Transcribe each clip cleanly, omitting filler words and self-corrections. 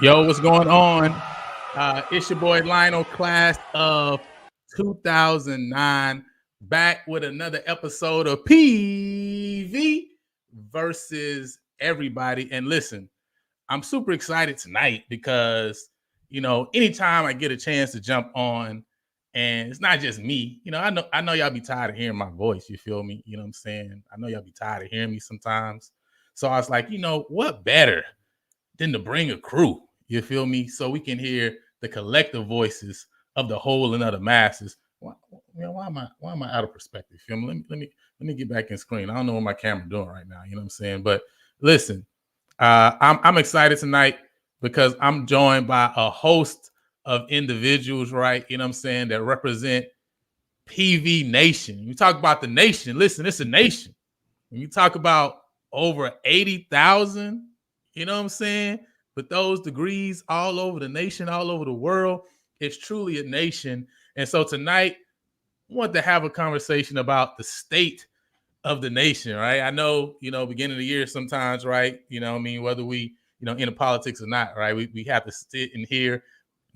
Yo, what's going on? It's your boy Lionel, class of 2009, back with another episode of PV versus everybody. And listen, I'm super excited tonight because, anytime I get a chance to jump on, and it's not just me, I know y'all be tired of hearing my voice. You feel me? You know what I'm saying? I know y'all be tired of hearing me sometimes. So I was like, what better than to bring a crew? You feel me? So we can hear the collective voices of the whole and other masses. Why am I out of perspective? Feel me? Let me get back in screen. I don't know what my camera doing right now. You know what I'm saying? But listen, I'm excited tonight because I'm joined by a host of individuals, right? You know what I'm saying, that represent PV Nation. You talk about the nation. Listen, it's a nation. When you talk about over 80,000, you know what I'm saying, with those degrees all over the nation, all over the world, it's truly a nation. And so tonight, I want to have a conversation about the state of the nation, right? I know, beginning of the year sometimes, right? Whether we, into politics or not, right? We have to sit in here,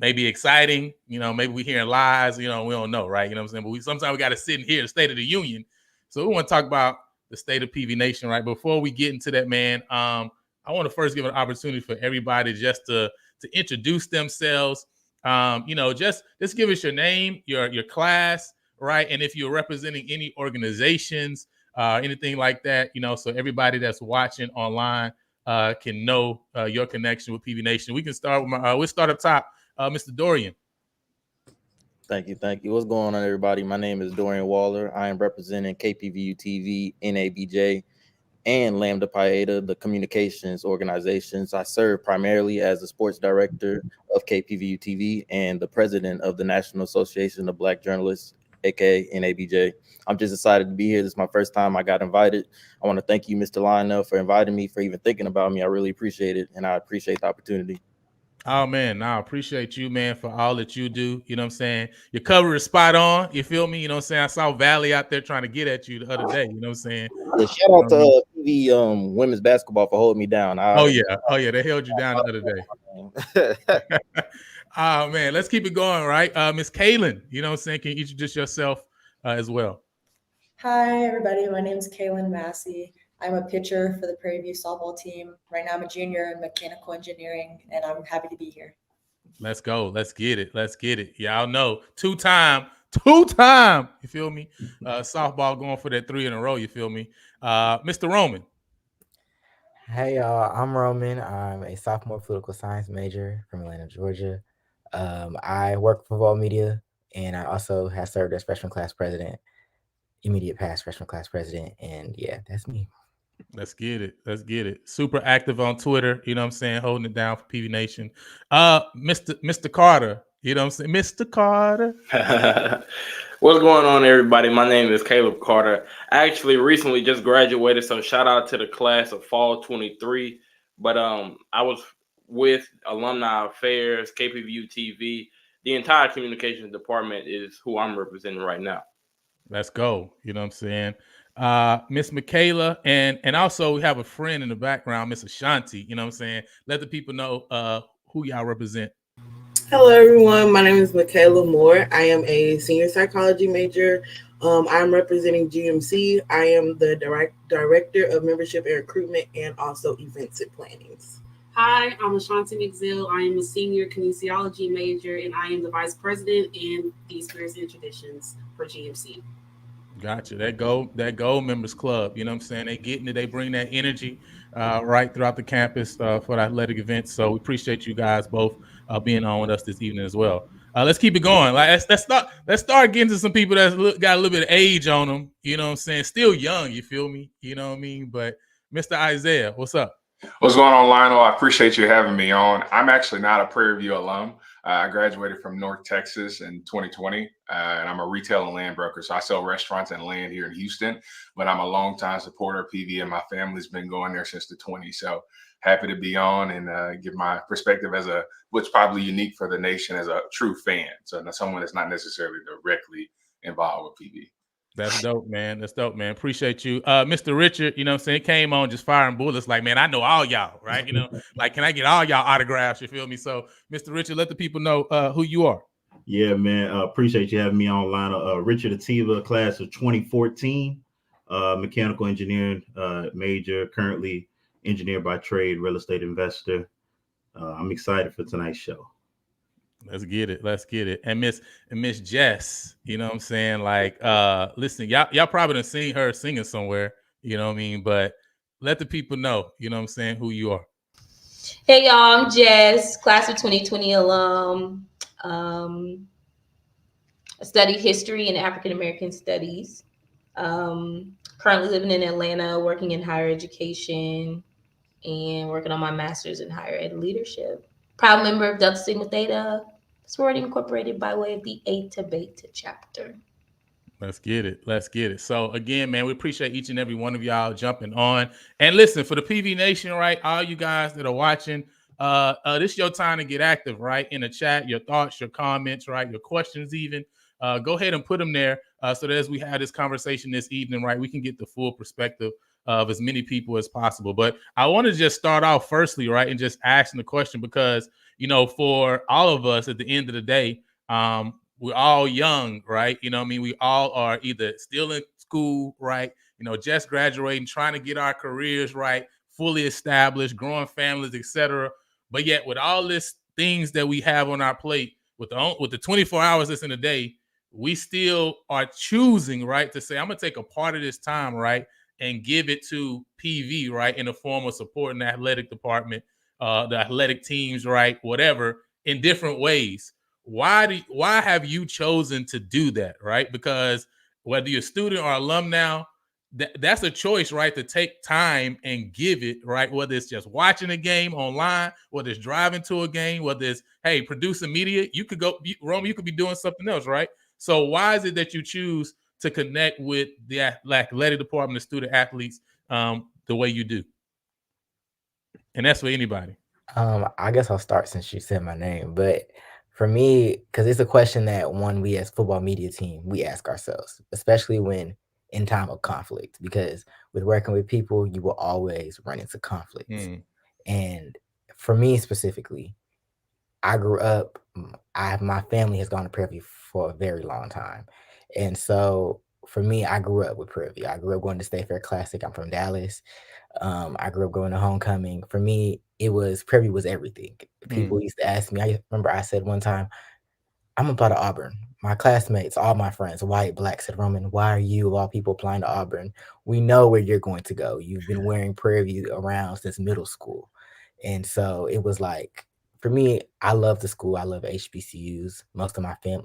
maybe exciting, maybe we hearing lies, we don't know, right? You know what I'm saying? But sometimes we got to sit in here, the State of the Union. So we want to talk about the state of PV Nation, right? Before we get into that, man, I want to first give an opportunity for everybody just to introduce themselves. Just give us your name, your class, right? And if you're representing any organizations, anything like that, so everybody that's watching online can know your connection with PV Nation. We can start with we'll start up top, Mr. Dorian. Thank you. What's going on, everybody? My name is Dorian Waller. I am representing KPVU TV, NABJ, and Lambda Pi Eta, the communications organizations. I serve primarily as the sports director of KPVU TV and the president of the National Association of Black Journalists, aka NABJ. I'm just excited to be here. This is my first time I got invited. I want to thank you, Mr. Lionel, for inviting me, for even thinking about me. I really appreciate it, and I appreciate the opportunity. Oh man, I appreciate you, man, for all that you do. You know what I'm saying? Your cover is spot on. You feel me? You know what I'm saying? I saw Valley out there trying to get at you the other day. You know what I'm saying? Yeah, shout out to PV women's basketball for holding me down. Oh yeah, they held you down the other day. Oh man, let's keep it going, right? Miss Kaylin, you know what I'm saying? Can you introduce yourself as well? Hi everybody, my name is Kaylin Masse. I'm a pitcher for the Prairie View softball team. Right now I'm a junior in mechanical engineering, and I'm happy to be here. Let's go. Let's get it. Y'all know two-time, you feel me? Softball going for that 3 in a row, you feel me? Mr. Roman. Hey y'all, I'm Roman. I'm a sophomore political science major from Atlanta, Georgia. I work for Vol Media, and I also have served as freshman class president, immediate past freshman class president, and yeah, that's me. Let's get it. Super active on Twitter, you know what I'm saying, holding it down for PV Nation. Mr. Carter, you know what I'm saying? Mr. Carter. What's going on, everybody? My name is Caleb Carter. I actually recently just graduated, so shout out to the class of fall 23. But I was with Alumni Affairs, KPVU TV. The entire communications department is who I'm representing right now. Let's go. You know what I'm saying? Miss Michaela, and also we have a friend in the background, Miss Ashanti. You know what I'm saying? Let the people know who y'all represent. Hello, everyone. My name is Michaela Moore. I am a senior psychology major. I'm representing GMC. I am the director of membership and recruitment, and also events and plannings. Hi, I'm Ashanti McZill. I am a senior kinesiology major, and I am the vice president in the Spirits and Traditions for GMC. Gotcha. That gold members club. You know what I'm saying? They getting it. They bring that energy right throughout the campus for the athletic events. So we appreciate you guys both being on with us this evening as well. Let's keep it going. Like let's start getting to some people that's got a little bit of age on them. You know what I'm saying? Still young. You feel me? You know what I mean? But Mr. Isaiah, what's up? What's going on, Lionel? I appreciate you having me on. I'm actually not a Prairie View alum. I graduated from North Texas in 2020, and I'm a retail and land broker. So I sell restaurants and land here in Houston, but I'm a longtime supporter of PV, and my family's been going there since the 20s. So happy to be on and give my perspective as what's probably unique for the nation as a true fan. So someone that's not necessarily directly involved with PV. That's dope, man. That's dope, man. Appreciate you. Mr. Richard, you know what I'm saying, came on just firing bullets like, man, I know all y'all, right? You know, like, can I get all y'all autographs? You feel me? So, Mr. Richard, let the people know who you are. Yeah, man. Appreciate you having me online. Richard Ativa, class of 2014, mechanical engineering major, currently engineer by trade, real estate investor. I'm excited for tonight's show. Let's get it. Let's get it. And Miss Jess, you know what I'm saying? Like, listen, y'all probably done seen her singing somewhere, you know what I mean? But let the people know, you know what I'm saying, who you are. Hey y'all, I'm Jess, class of 2020 alum. I studied history and African American studies. Currently living in Atlanta, working in higher education and working on my master's in higher ed leadership. Proud member of Delta Sigma Theta, sorority incorporated by way of the Eta Beta chapter. Let's get it. Let's get it. So again, man, we appreciate each and every one of y'all jumping on. And listen, for the PV Nation, right? All you guys that are watching, this is your time to get active, right? In the chat, your thoughts, your comments, right? Your questions even. Go ahead and put them there so that as we have this conversation this evening, right, we can get the full perspective of as many people as possible. But I want to just start off firstly, right, and just asking the question because, you know, for all of us at the end of the day, we're all young, right? You know what I mean? We all are either still in school, right? You know, just graduating, trying to get our careers right, fully established, growing families, etc. But yet with all this things that we have on our plate, with the 24 hours that's in a day, we still are choosing, right, to say, I'm going to take a part of this time, right, and give it to PV, right, in the form of supporting the athletic department, the athletic teams, right, whatever, in different ways. Why have you chosen to do that, right? Because whether you're a student or alum now, that's a choice, right, to take time and give it, right, whether it's just watching a game online, whether it's driving to a game, whether it's, hey, producing media, you could go, Rome, you could be doing something else, right? So why is it that you choose to connect with the athletic department of student athletes the way you do? And that's for anybody. I guess I'll start since you said my name, but for me, because it's a question that we as football media team, we ask ourselves, especially when in time of conflict, because with working with people, you will always run into conflicts. And for me specifically, I grew up, my family has gone to Prairie View for a very long time. And so for me, I grew up with Prairie View. I grew up going to State Fair Classic. I'm from Dallas. I grew up going to homecoming. For me, Prairie View was everything. People used to ask me, I remember I said one time, I'm about to Auburn. My classmates, all my friends, white, black, said, Roman, why are you of all people applying to Auburn? We know where you're going to go. You've been wearing Prairie View around since middle school. And so it was like, for me, I love the school. I love HBCUs. Lots of my family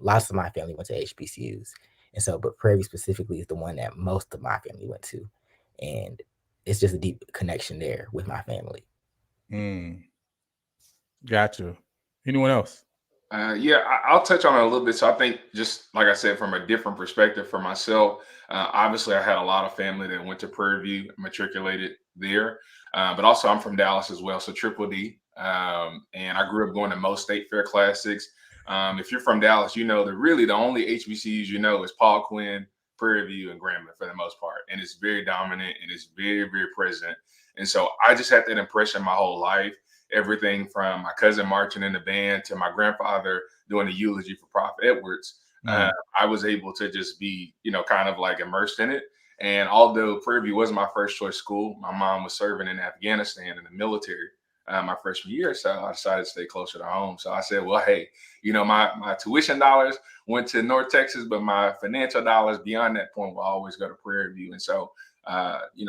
went to HBCUs. And so, but Prairie View specifically is the one that most of my family went to. And it's just a deep connection there with my family. Gotcha. Anyone else? Yeah, I'll touch on it a little bit. So I think just like I said, from a different perspective for myself, obviously I had a lot of family that went to Prairie View, matriculated there. But also I'm from Dallas as well, so Triple D. And I grew up going to most State Fair Classics. If you're from Dallas, you know that really the only HBCUs you know is Paul Quinn, Prairie View, and Grambling for the most part. And it's very dominant and it's very, very present. And so I just had that impression my whole life. Everything from my cousin marching in the band to my grandfather doing the eulogy for Prof. Edwards. I was able to just be, kind of like immersed in it. And although Prairie View wasn't my first choice school, my mom was serving in Afghanistan in the military my freshman year. So I decided to stay closer to home. So I said, well, hey, my tuition dollars went to North Texas, but my financial dollars beyond that point will always go to Prairie View. And so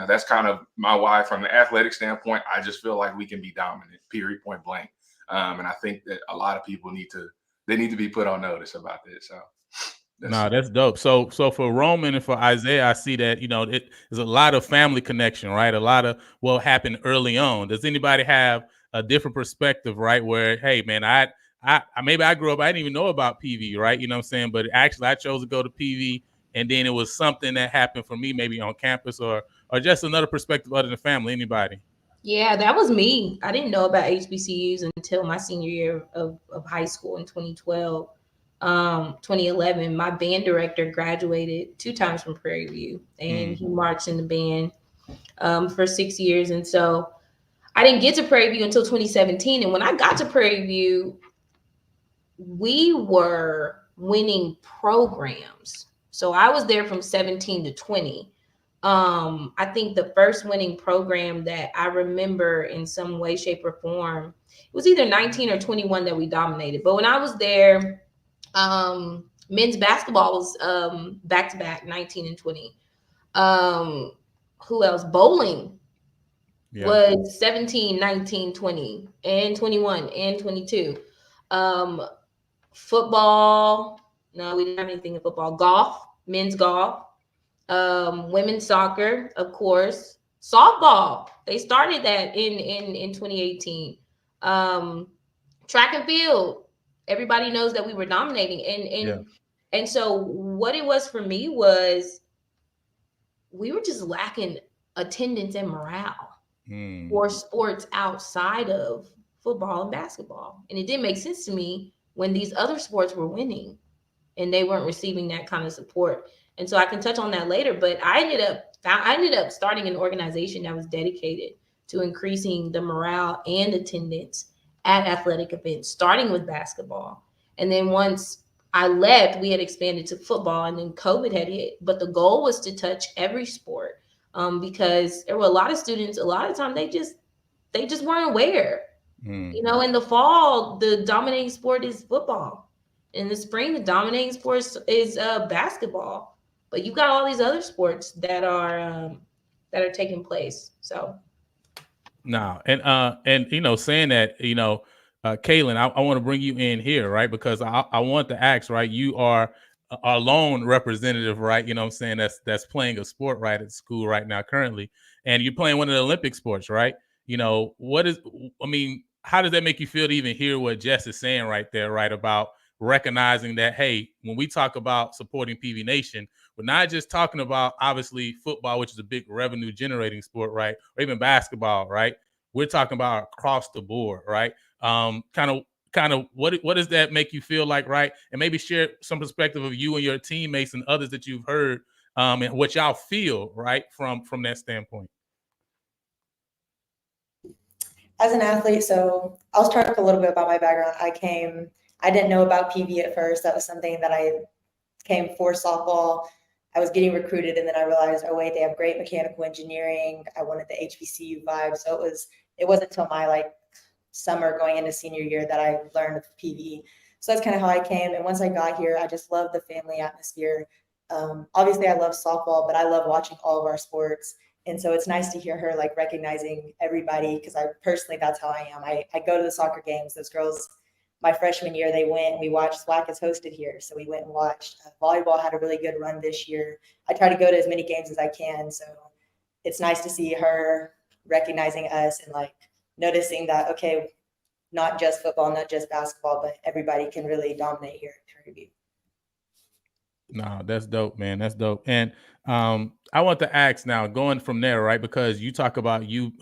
that's kind of my why from the athletic standpoint. I just feel like we can be dominant, period, point blank. And I think that a lot of people need to be put on notice about this. So that's dope. So for Roman and for Isaiah, I see that, there's a lot of family connection, right? A lot of what happened early on. Does anybody have a different perspective, right? Where, hey, man, I maybe I grew up, I didn't even know about PV, right? You know what I'm saying? But actually I chose to go to PV. And then it was something that happened for me, maybe on campus or just another perspective other than family. Anybody? Yeah, that was me. I didn't know about HBCUs until my senior year of high school in 2012. 2011, my band director graduated 2 times from Prairie View, and he marched in the band for 6 years. And so I didn't get to Prairie View until 2017. And when I got to Prairie View, we were winning programs. So I was there from 17 to 20. I think the first winning program that I remember in some way, shape, or form, it was either 19 or 21 that we dominated. But when I was there, men's basketball was back-to-back 19 and 20. Who else? Bowling was 17, 19, 20, and 21, and 22. Football, no, we didn't have anything in football. Golf, men's golf, women's soccer, of course. Softball, they started that in 2018. Track and field, everybody knows that we were dominating. And so what it was for me was we were just lacking attendance and morale for sports outside of football and basketball. And it didn't make sense to me when these other sports were winning and they weren't receiving that kind of support. And so I can touch on that later, but I ended up starting an organization that was dedicated to increasing the morale and attendance at athletic events, starting with basketball. And then once I left, we had expanded to football, and then COVID had hit. But the goal was to touch every sport, because there were a lot of students, a lot of time they just weren't aware. You know, in the fall, the dominating sport is football. In the spring, the dominating sport is basketball. But you've got all these other sports that are taking place. So no, and you know, saying that, you know, Kaylin, I want to bring you in here, right? Because I want to ask, right? You are our lone representative, right? You know what I'm saying? That's playing a sport right at school right now currently, and you're playing one of the Olympic sports, right? You know, how does that make you feel to even hear what Jess is saying right there, right? About recognizing that, hey, when we talk about supporting PV Nation, we're not just talking about obviously football, which is a big revenue generating sport, right? Or even basketball, right? We're talking about across the board, right? Kind of what does that make you feel like, right? And maybe share some perspective of you and your teammates and others that you've heard, and what y'all feel, right, from that standpoint. As an athlete, so I'll talk a little bit about my background. I didn't know about PV at first. That was something that I came for softball. I was getting recruited, and then I realized, oh wait, they have great mechanical engineering. I wanted the HBCU vibe. So it wasn't until my summer going into senior year that I learned of PV. So that's kind of how I came. And once I got here, I just love the family atmosphere. Obviously I love softball, but I love watching all of our sports. And so it's nice to hear her recognizing everybody, because that's how I am. I go to the soccer games. Those girls, my freshman year, they went and we watched. SWAC is hosted here, so we went and watched. Volleyball had a really good run this year. I try to go to as many games as I can, so it's nice to see her recognizing us and noticing that, okay, not just football, not just basketball, but everybody can really dominate here at Prairie View. No, that's dope, man. That's dope. And I want to ask now, going from there, right? Because you talk about you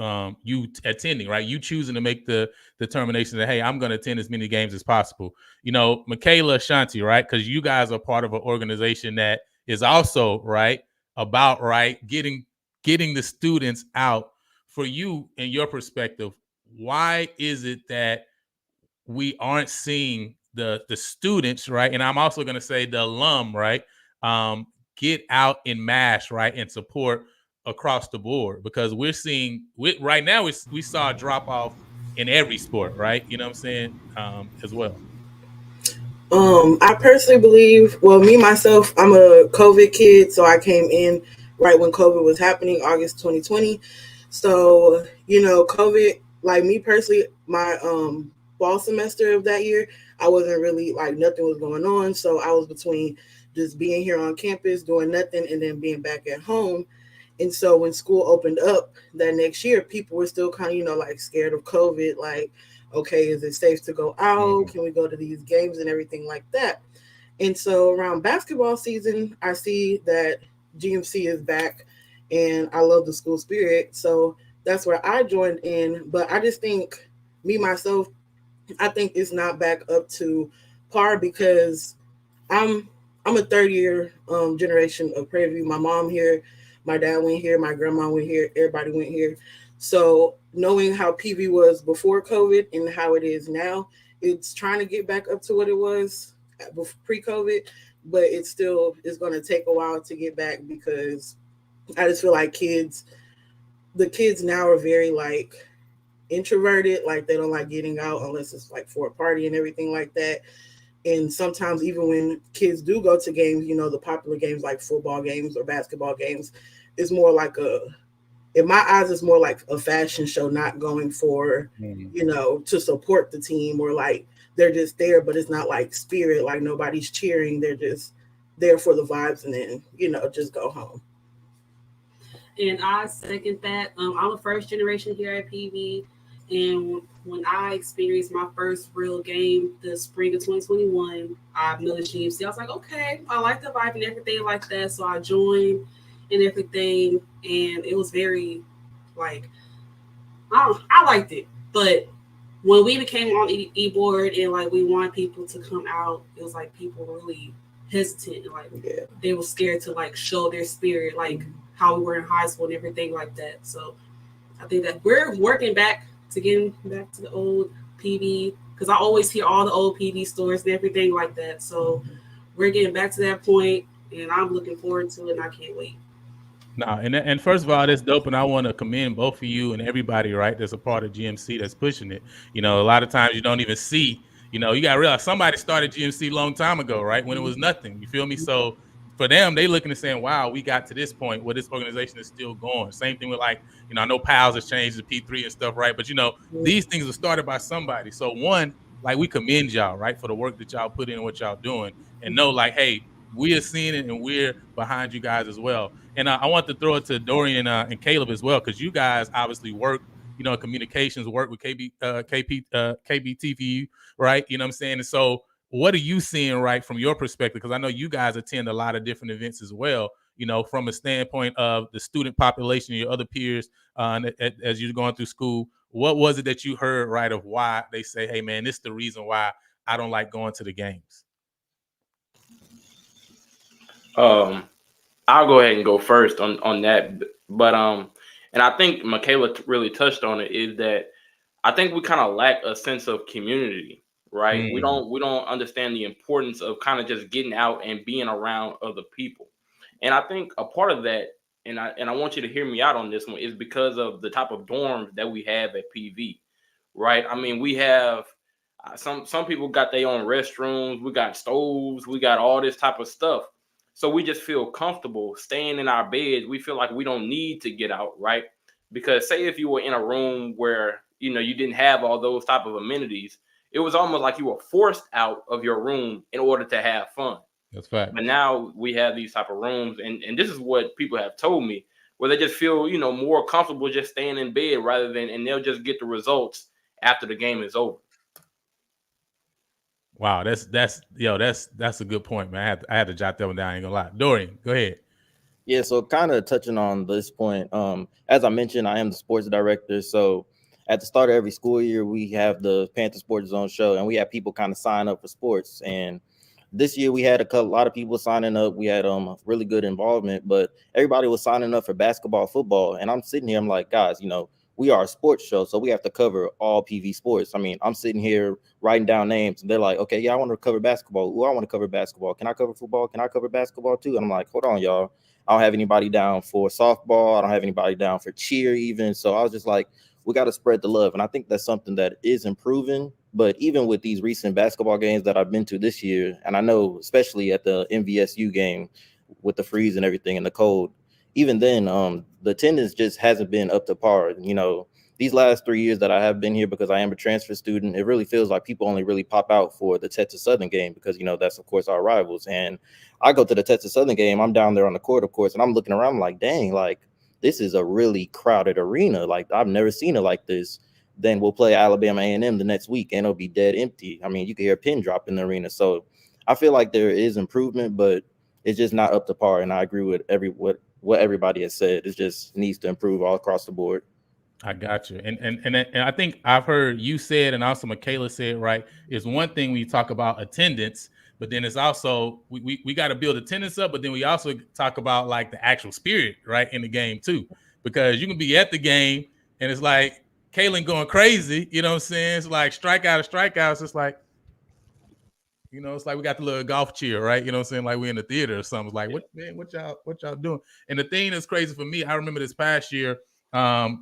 attending, right? You choosing to make the determination that, hey, I'm going to attend as many games as possible. You know, Michaela, Shanti, right? Because you guys are part of an organization that is also about getting the students out. For you and your perspective, why is it that we aren't seeing the students, right? And I'm also going to say the alum, right? Get out in mass, right? And support across the board, because we're seeing right now, we saw a drop off in every sport, right? You know what I'm saying? As well. I personally believe, well, me, myself, I'm a COVID kid. So I came in right when COVID was happening, August 2020. So, COVID, me personally, my fall semester of that year, I wasn't really nothing was going on. So I was between just being here on campus, doing nothing, and then being back at home. And so when school opened up that next year, people were still kind of, scared of COVID. Okay, is it safe to go out? Can we go to these games and everything like that? And so around basketball season, I see that GMC is back, and I love the school spirit. So that's where I joined in. But I just think, me, myself, I think it's not back up to par, because I'm a third year generation of Prairie View. My mom here, my dad went here, my grandma went here, everybody went here. So knowing how PV was before COVID and how it is now, it's trying to get back up to what it was pre-COVID, but it still is going to take a while to get back because I just feel like the kids now are very like introverted, like they don't like getting out unless it's like for a party and everything like that. And sometimes even when kids do go to games, the popular games like football games or basketball games, it's more like in my eyes, it's more like a fashion show, not going for, to support the team, or like they're just there, but it's not like spirit, like nobody's cheering. They're just there for the vibes and then, just go home. And I second that. I'm a first generation here at PV. And when I experienced my first real game, the spring of 2021, I noticed GMC. I was like, okay, I like the vibe and everything like that. So I joined and everything. And it was very, like, I liked it. But when we became on e-board and, like, we want people to come out, it was like people were really hesitant. Like, they were scared to, like, show their spirit, like, how we were in high school and everything like that. So I think that we're working back to getting back to the old PV, because I always hear all the old PV stories and everything like that. So we're getting back to that point, and I'm looking forward to it, and I can't wait. No, and first of all, that's dope, and I want to commend both of you and everybody, right, that's a part of GMC that's pushing it. A lot of times you don't even see, you got to realize somebody started GMC a long time ago, right, when it was nothing. You feel me? So for them, they looking and saying, wow, we got to this point where this organization is still going. Same thing with, like, I know PALS has changed to P3 and stuff, right? But, these things are started by somebody. So one, like, we commend y'all, right, for the work that y'all put in and what y'all doing, and know, like, hey, we are seeing it and we're behind you guys as well. And I want to throw it to Dorian and Caleb as well, because you guys obviously work, communications, work with KBTVU, right? You know what I'm saying? And so what are you seeing, right, from your perspective? Because I know you guys attend a lot of different events as well, from a standpoint of the student population, your other peers, as you're going through school. What was it that you heard, right, of why they say, hey, man, this is the reason why I don't like going to the games? I'll go ahead and go first on that. But and I think Michaela really touched on it, is that I think we kind of lack a sense of community, right? We don't understand the importance of kind of just getting out and being around other people. And I think a part of that, and I want you to hear me out on this one, is because of the type of dorms that we have at PV, right? I mean, we have some people got their own restrooms, we got stoves, we got all this type of stuff. So we just feel comfortable staying in our beds. We feel like we don't need to get out, right? Because say if you were in a room where, you didn't have all those type of amenities, it was almost like you were forced out of your room in order to have fun. That's fact. But now we have these type of rooms, and this is what people have told me, where they just feel, more comfortable just staying in bed and they'll just get the results after the game is over. Wow, that's a good point, man. I had to jot that one down. I ain't gonna lie. Dorian, go ahead. Yeah, so kind of touching on this point, as I mentioned, I am the sports director. So at the start of every school year, we have the Panther Sports Zone show, and we have people kind of sign up for sports. And this year we had a lot of people signing up. We had really good involvement, but everybody was signing up for basketball, football. And I'm sitting here, I'm like, guys, we are a sports show, so we have to cover all PV sports. I mean, I'm sitting here writing down names, and they're like, okay, yeah, I want to cover basketball. Ooh, I want to cover basketball. Can I cover football? Can I cover basketball too? And I'm like, hold on, y'all. I don't have anybody down for softball. I don't have anybody down for cheer even. So I was just like, we got to spread the love. And I think that's something that is improving. But even with these recent basketball games that I've been to this year, and I know especially at the MVSU game with the freeze and everything and the cold, even then, the attendance just hasn't been up to par. These last 3 years that I have been here, because I am a transfer student, it really feels like people only really pop out for the Texas Southern game because, that's, of course, our rivals. And I go to the Texas Southern game, I'm down there on the court, of course, and I'm looking around like, dang, like, this is a really crowded arena. Like, I've never seen it like this. Then we'll play Alabama A&M the next week, and it'll be dead empty. I mean, you can hear a pin drop in the arena. So I feel like there is improvement, but it's just not up to par. And I agree with what everybody has said. It just needs to improve all across the board. I got you. And I think I've heard you said, and also Michaela said, right, is one thing when you talk about attendance, But then it's also we got to build attendance up, but then we also talk about like the actual spirit, right, in the game too. Because you can be at the game and it's like Kalen going crazy, you know what I'm saying? It's like strikeout of strikeouts. It's like, you know, it's like we got the little golf cheer, right? You know what I'm saying? Like we in the theater or something. It's like, what y'all doing? And the thing that's crazy for me, I remember this past year, I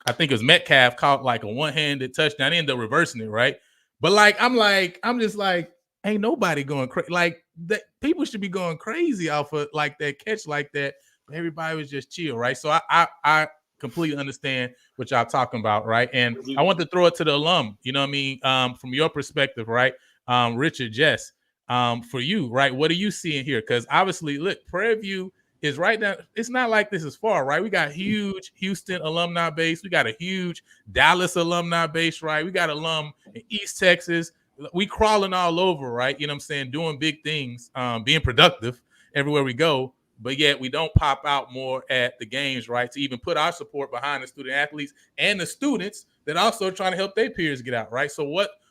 think it was Metcalf caught like a one-handed touchdown. They ended up reversing it, right? But I'm just like, ain't nobody going crazy. Like that people should be going crazy off of like that catch like that. But everybody was just chill, right? So I completely understand what y'all talking about, right? And I want to throw it to the alum, you know what I mean? From your perspective, right? Richard, Jess, for you, right? What are you seeing here? Because obviously, look, Prairie View is right now. It's not like this is far, right? We got huge Houston alumni base. We got a huge Dallas alumni base, right? We got alum in East Texas. We crawling all over, right? You know what I'm saying? Doing big things, being productive everywhere we go. But yet we don't pop out more at the games, right? To even put our support behind the student athletes and the students that also trying to help their peers get out, right? So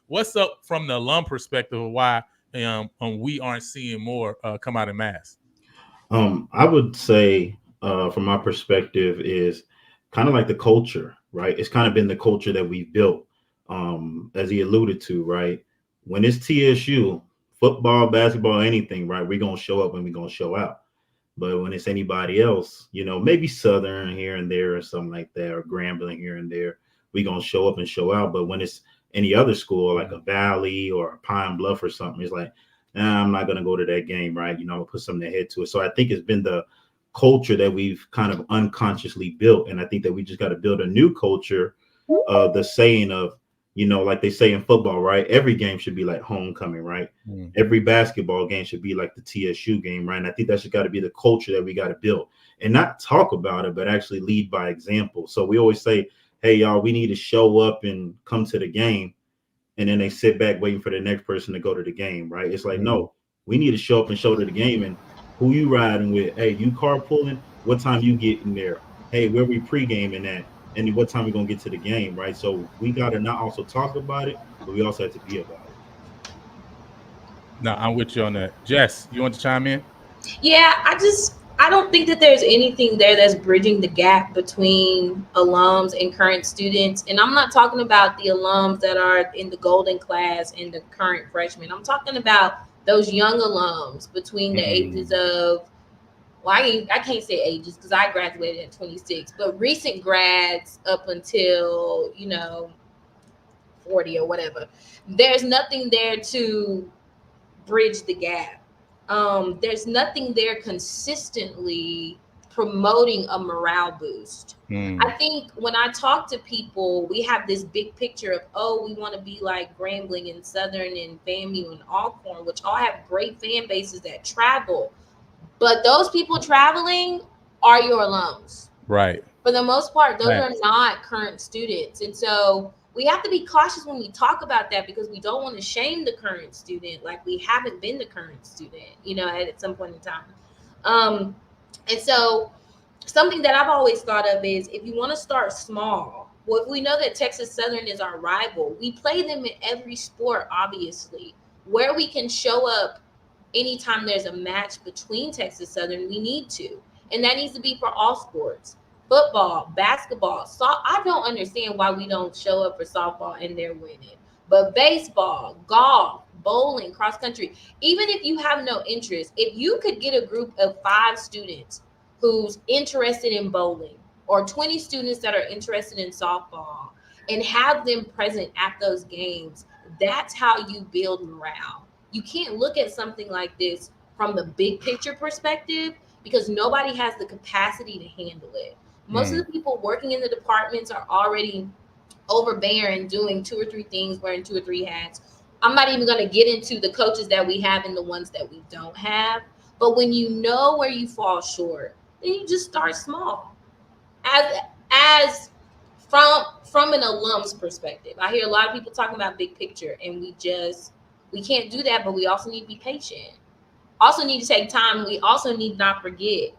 what's up from the alum perspective of why we aren't seeing more come out in mass? I would say from my perspective is kind of like the culture, right? It's kind of been the culture that we've built, as he alluded to, right? When it's TSU, football, basketball, anything, right? We're going to show up and we're going to show out. But when it's anybody else, you know, maybe Southern here and there or something like that, or Grambling here and there, we're going to show up and show out. But when it's any other school, like a Valley or a Pine Bluff or something, it's like, nah, I'm not going to go to that game, right? You know, put something ahead to it. So I think it's been the culture that we've kind of unconsciously built. And I think that we just got to build a new culture of the saying of, you know, like they say in football, right? Every game should be like homecoming, right? Every basketball game should be like the TSU game, right? And I think that's got to be the culture that we got to build and not talk about it, but actually lead by example. So we always say, hey, y'all, we need to show up and come to the game. And then they sit back waiting for the next person to go to the game, right? It's like, no, we need to show up and show to the game. And who you riding with? Hey, you carpooling? What time you getting there? Hey, where we pre-gaming at? And what time we going to get to the game, right? So we got to not also talk about it, but we also have to be about it. No, I'm with you on that. Jess, you want to chime in? Yeah, I don't think that there's anything there that's bridging the gap between alums and current students. And I'm not talking about the alums that are in the golden class and the current freshmen. I'm talking about those young alums between the ages of, well, I can't say ages because I graduated at 26, but recent grads up until, 40 or whatever. There's nothing there to bridge the gap. There's nothing there consistently promoting a morale boost. I think when I talk to people, we have this big picture of, oh, we want to be like Grambling and Southern and FAMU and Alcorn, which all have great fan bases that travel. But those people traveling are your alums. Right. For the most part, those are not current students. And so we have to be cautious when we talk about that because we don't want to shame the current student like we haven't been the current student, at some point in time. And so something that I've always thought of is if you want to start small, well, if we know that Texas Southern is our rival, we play them in every sport, obviously. Where we can show up anytime there's a match between Texas Southern, we need to. And that needs to be for all sports. Football, basketball, I don't understand why we don't show up for softball and they're winning. But baseball, golf, bowling, cross country, even if you have no interest, if you could get a group of 5 students who's interested in bowling or 20 students that are interested in softball and have them present at those games, that's how you build morale. You can't look at something like this from the big picture perspective because nobody has the capacity to handle it. Most of the people working in the departments are already overbearing, doing 2 or 3 things, wearing 2 or 3 hats. I'm not even going to get into the coaches that we have and the ones that we don't have. But when you know where you fall short, then you just start small. As from an alum's perspective, I hear a lot of people talking about big picture, and we can't do that, but we also need to be patient. Also need to take time. We also need not forget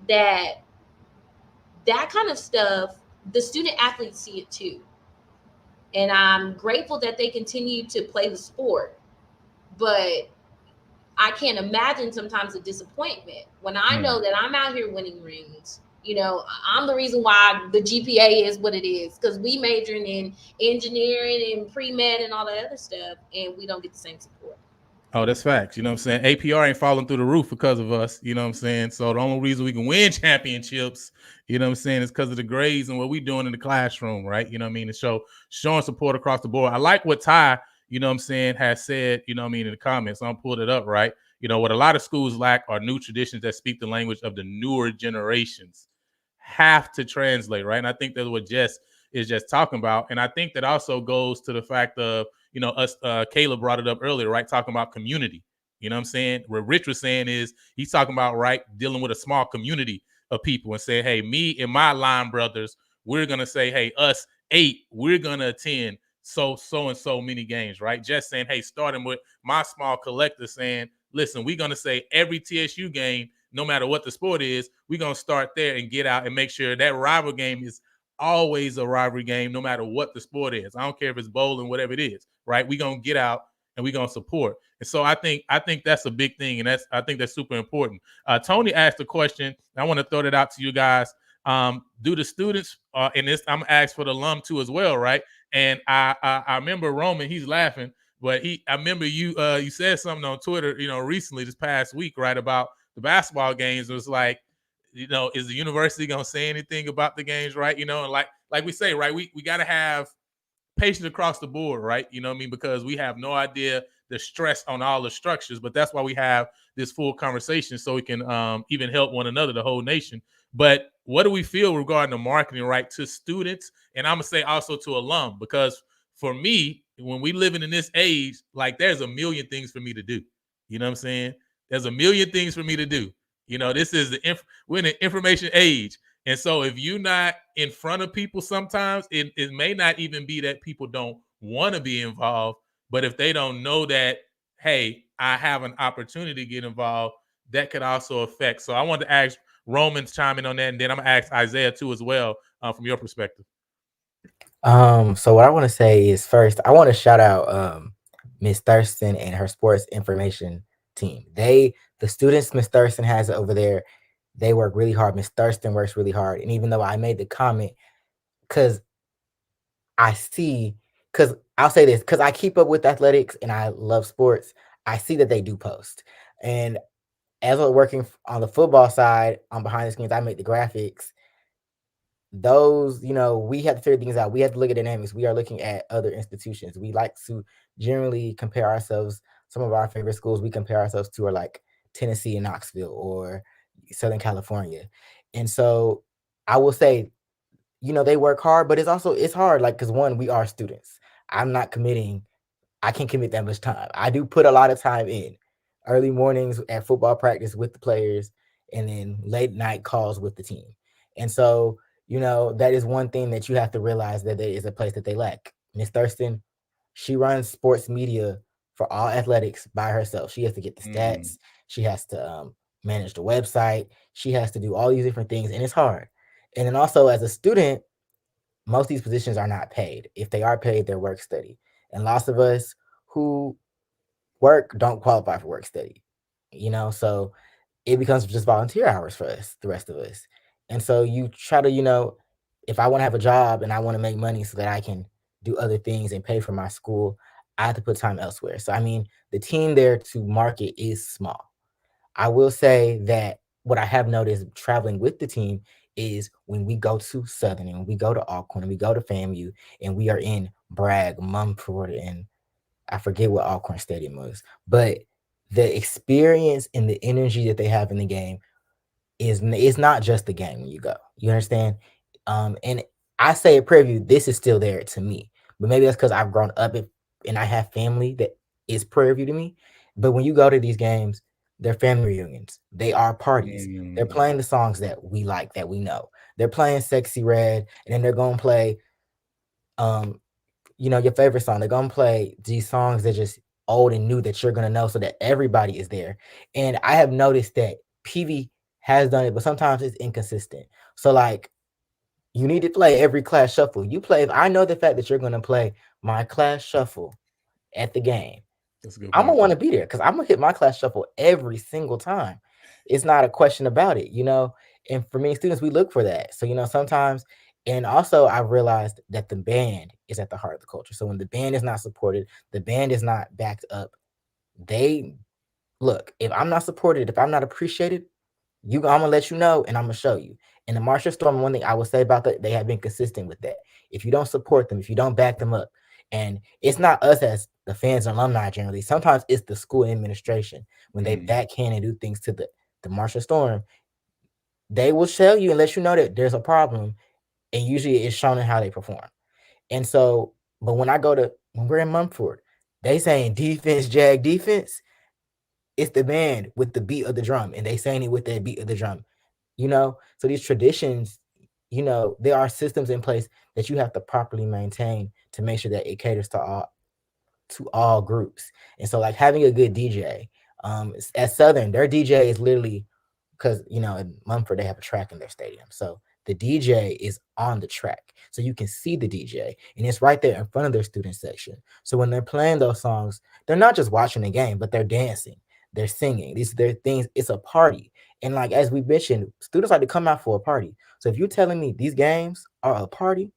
that kind of stuff, the student athletes see it too. And I'm grateful that they continue to play the sport. But I can't imagine sometimes the disappointment when I know that I'm out here winning rings. You know, I'm the reason why the GPA is what it is, because we majoring in engineering and pre-med and all that other stuff, and we don't get the same support. Oh, that's facts. You know what I'm saying? APR ain't falling through the roof because of us. You know what I'm saying? So the only reason we can win championships, you know what I'm saying, is because of the grades and what we doing in the classroom, right? You know what I mean? And showing support across the board. I like what Ty, you know what I'm saying, has said, you know what I mean, in the comments. I'm pulled it up, right? You know, what a lot of schools lack are new traditions that speak the language of the newer generations. Have to translate, right? And I think that's what Jess is just talking about. And I think that also goes to the fact of, you know, us, Caleb brought it up earlier, right? Talking about community. You know what I'm saying? What Rich was saying is he's talking about, right, dealing with a small community of people and saying, hey, me and my line brothers, we're going to say, hey, us 8, we're going to attend so and so many games, right? Just saying, hey, starting with my small collective saying, listen, we're going to say every TSU game, no matter what the sport is, we're going to start there and get out and make sure that rival game is always a rivalry game, no matter what the sport is. I don't care if it's bowling, whatever it is, right? We're going to get out and we're going to support. And so I think that's a big thing, and I think that's super important. Tony asked a question. I want to throw that out to you guys. Do the students, and this I'm asked for the alum too as well, right? And I remember Roman, he's laughing, but I remember you said something on Twitter, you know, recently this past week, right, about the basketball games. It was like, you know, is the university gonna say anything about the games, right? You know, and like we say, right, we got to have patience across the board, right? You know what I mean? Because we have no idea the stress on all the structures, but that's why we have this full conversation so we can even help one another, the whole nation. But what do we feel regarding the marketing, right, to students? And I'm gonna say also to alum, because for me, when we living in this age, like there's a million things for me to do. You know what I'm saying? There's a million things for me to do. You know, this is we're in an information age. And so if you're not in front of people, sometimes it may not even be that people don't want to be involved, but if they don't know that, hey, I have an opportunity to get involved, that could also affect. So I wanted to ask Roman to chime in on that, and then I'm gonna ask Isaiah too as well, from your perspective. So what I want to say is, first, I want to shout out Miss Thurston and her sports information team. The students Miss Thurston has over there, they work really hard. Miss Thurston works really hard. And even though I made the comment, because I'll say this, because I keep up with athletics and I love sports, I see that they do post. And as we're working on the football side, on behind the scenes, I make the graphics. Those, you know, we have to figure things out. We have to look at dynamics. We are looking at other institutions. We like to generally compare ourselves. Some of our favorite schools we compare ourselves to are like Tennessee and Knoxville or Southern California. And so I will say, you know, they work hard, but it's hard. Like, because one, we are students. I can't commit that much time. I do put a lot of time in. Early mornings at football practice with the players, and then late night calls with the team. And so, you know, that is one thing that you have to realize, that there is a place that they lack. Miss Thurston, she runs sports media for all athletics by herself. She has to get the stats. She has to manage the website. She has to do all these different things, and it's hard. And then also, as a student, most of these positions are not paid. If they are paid, they're work study. And lots of us who work don't qualify for work study, you know? So it becomes just volunteer hours for us, the rest of us. And so you try to, you know, if I want to have a job and I want to make money so that I can do other things and pay for my school, I have to put time elsewhere. So, I mean, the team there to market is small. I will say that what I have noticed traveling with the team is when we go to Southern and we go to Alcorn and we go to FAMU and we are in Bragg, Mumford, and I forget what Alcorn Stadium was, but the experience and the energy that they have in the game it's not just the game when you go. You understand? And I say at Prairie View, this is still there to me, but maybe that's because I've grown up and I have family that is Prairie View to me. But when you go to these games, they're family reunions. They are parties. They're playing the songs that we like, that we know. They're playing Sexy Red, and then they're gonna play, you know, your favorite song. They're gonna play these songs that just old and new that you're gonna know, so that everybody is there. And I have noticed that PV has done it, but sometimes it's inconsistent. So like, you need to play every class shuffle. You play, I know the fact that you're gonna play my class shuffle at the game. I'm gonna want to be there because I'm gonna hit my class shuffle every single time. It's not a question about it, you know. And for many students, we look for that. So, you know, sometimes, and also I realized that the band is at the heart of the culture. So when the band is not supported, the band is not backed up, they look, if I'm not supported, if I'm not appreciated, I'm gonna let you know and I'm gonna show you. And the Marshall Storm, one thing I would say about that, they have been consistent with that. If you don't support them, if you don't back them up, and it's not us as the fans and alumni generally, sometimes it's the school administration when they backhand and do things to the Marshall Storm, they will show you and let you know that there's a problem, and usually it's shown in how they perform. And so, but when we're in Mumford, they saying defense, jag defense, it's the band with the beat of the drum, and they saying it with that beat of the drum, you know. So these traditions, you know, there are systems in place that you have to properly maintain to make sure that it caters to all groups. And so, like having a good DJ, at Southern, their DJ is literally, because you know in Mumford they have a track in their stadium, so the DJ is on the track, so you can see the DJ, and it's right there in front of their student section. So when they're playing those songs, they're not just watching the game, but they're dancing, they're singing. These are their things. It's a party, and like as we mentioned, students like to come out for a party. So if you're telling me these games are a party,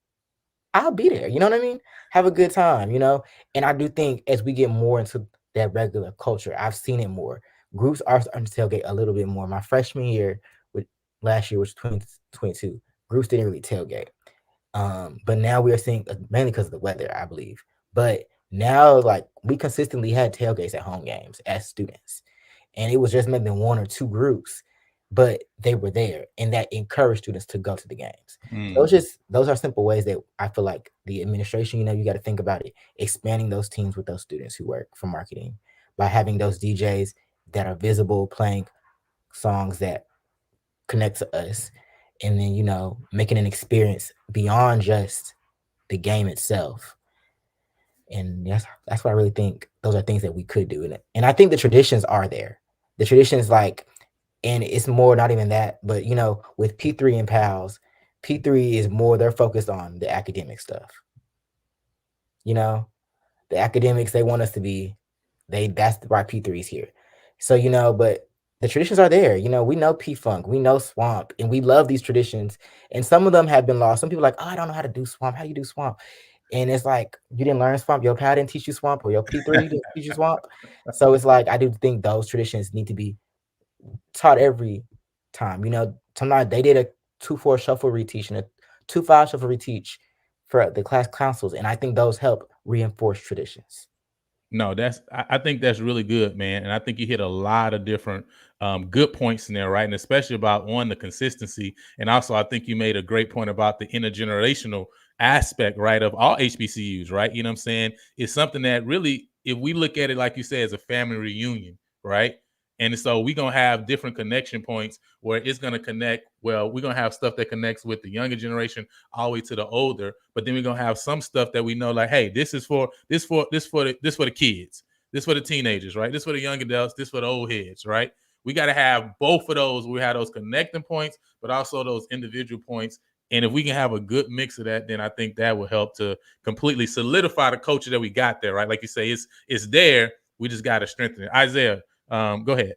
I'll be there. You know what I mean? Have a good time, you know? And I do think as we get more into that regular culture, I've seen it more. Groups are starting to tailgate a little bit more. My freshman year, with last year, which was 2022, groups didn't really tailgate. But now we are seeing, mainly because of the weather, I believe. But now, like, we consistently had tailgates at home games as students. And it was just maybe one or two groups, but they were there, and that encouraged students to go to the games. So those are simple ways that I feel like the administration, you know, you got to think about it, expanding those teams with those students who work for marketing by having those DJs that are visible, playing songs that connect to us, and then, you know, making an experience beyond just the game itself. And that's why I really think those are things that we could do. And I think the traditions are there. The traditions, like, and it's more not even that, but you know, with P3 and PALS, P3 is more, they're focused on the academic stuff. You know, the academics, they want us to be, that's why P3 is here. So, you know, but the traditions are there. You know, we know P-Funk, we know Swamp, and we love these traditions. And some of them have been lost. Some people are like, oh, I don't know how to do Swamp. How do you do Swamp? And it's like, you didn't learn Swamp. Your PAL didn't teach you Swamp, or your P3 didn't teach you Swamp. So it's like, I do think those traditions need to be taught every time. You know, sometimes they did a 2-4 shuffle reteach and a 2-5 shuffle reteach for the class councils, and I think those help reinforce traditions. No, I think that's really good, man. And I think you hit a lot of different good points in there, right? And especially about the consistency. And also, I think you made a great point about the intergenerational aspect, right, of all HBCUs, right? You know what I'm saying? It's something that really, if we look at it, like you said, as a family reunion, right? And so we're going to have different connection points where it's going to connect. Well, we're going to have stuff that connects with the younger generation all the way to the older, but then we're going to have some stuff that we know, like, hey, this for the kids, this for the teenagers, right? This for the young adults, this for the old heads, right? We got to have both of those. We have those connecting points, but also those individual points. And if we can have a good mix of that, then I think that will help to completely solidify the culture that we got there, right? Like you say, it's there. We just got to strengthen it. Isaiah, go ahead.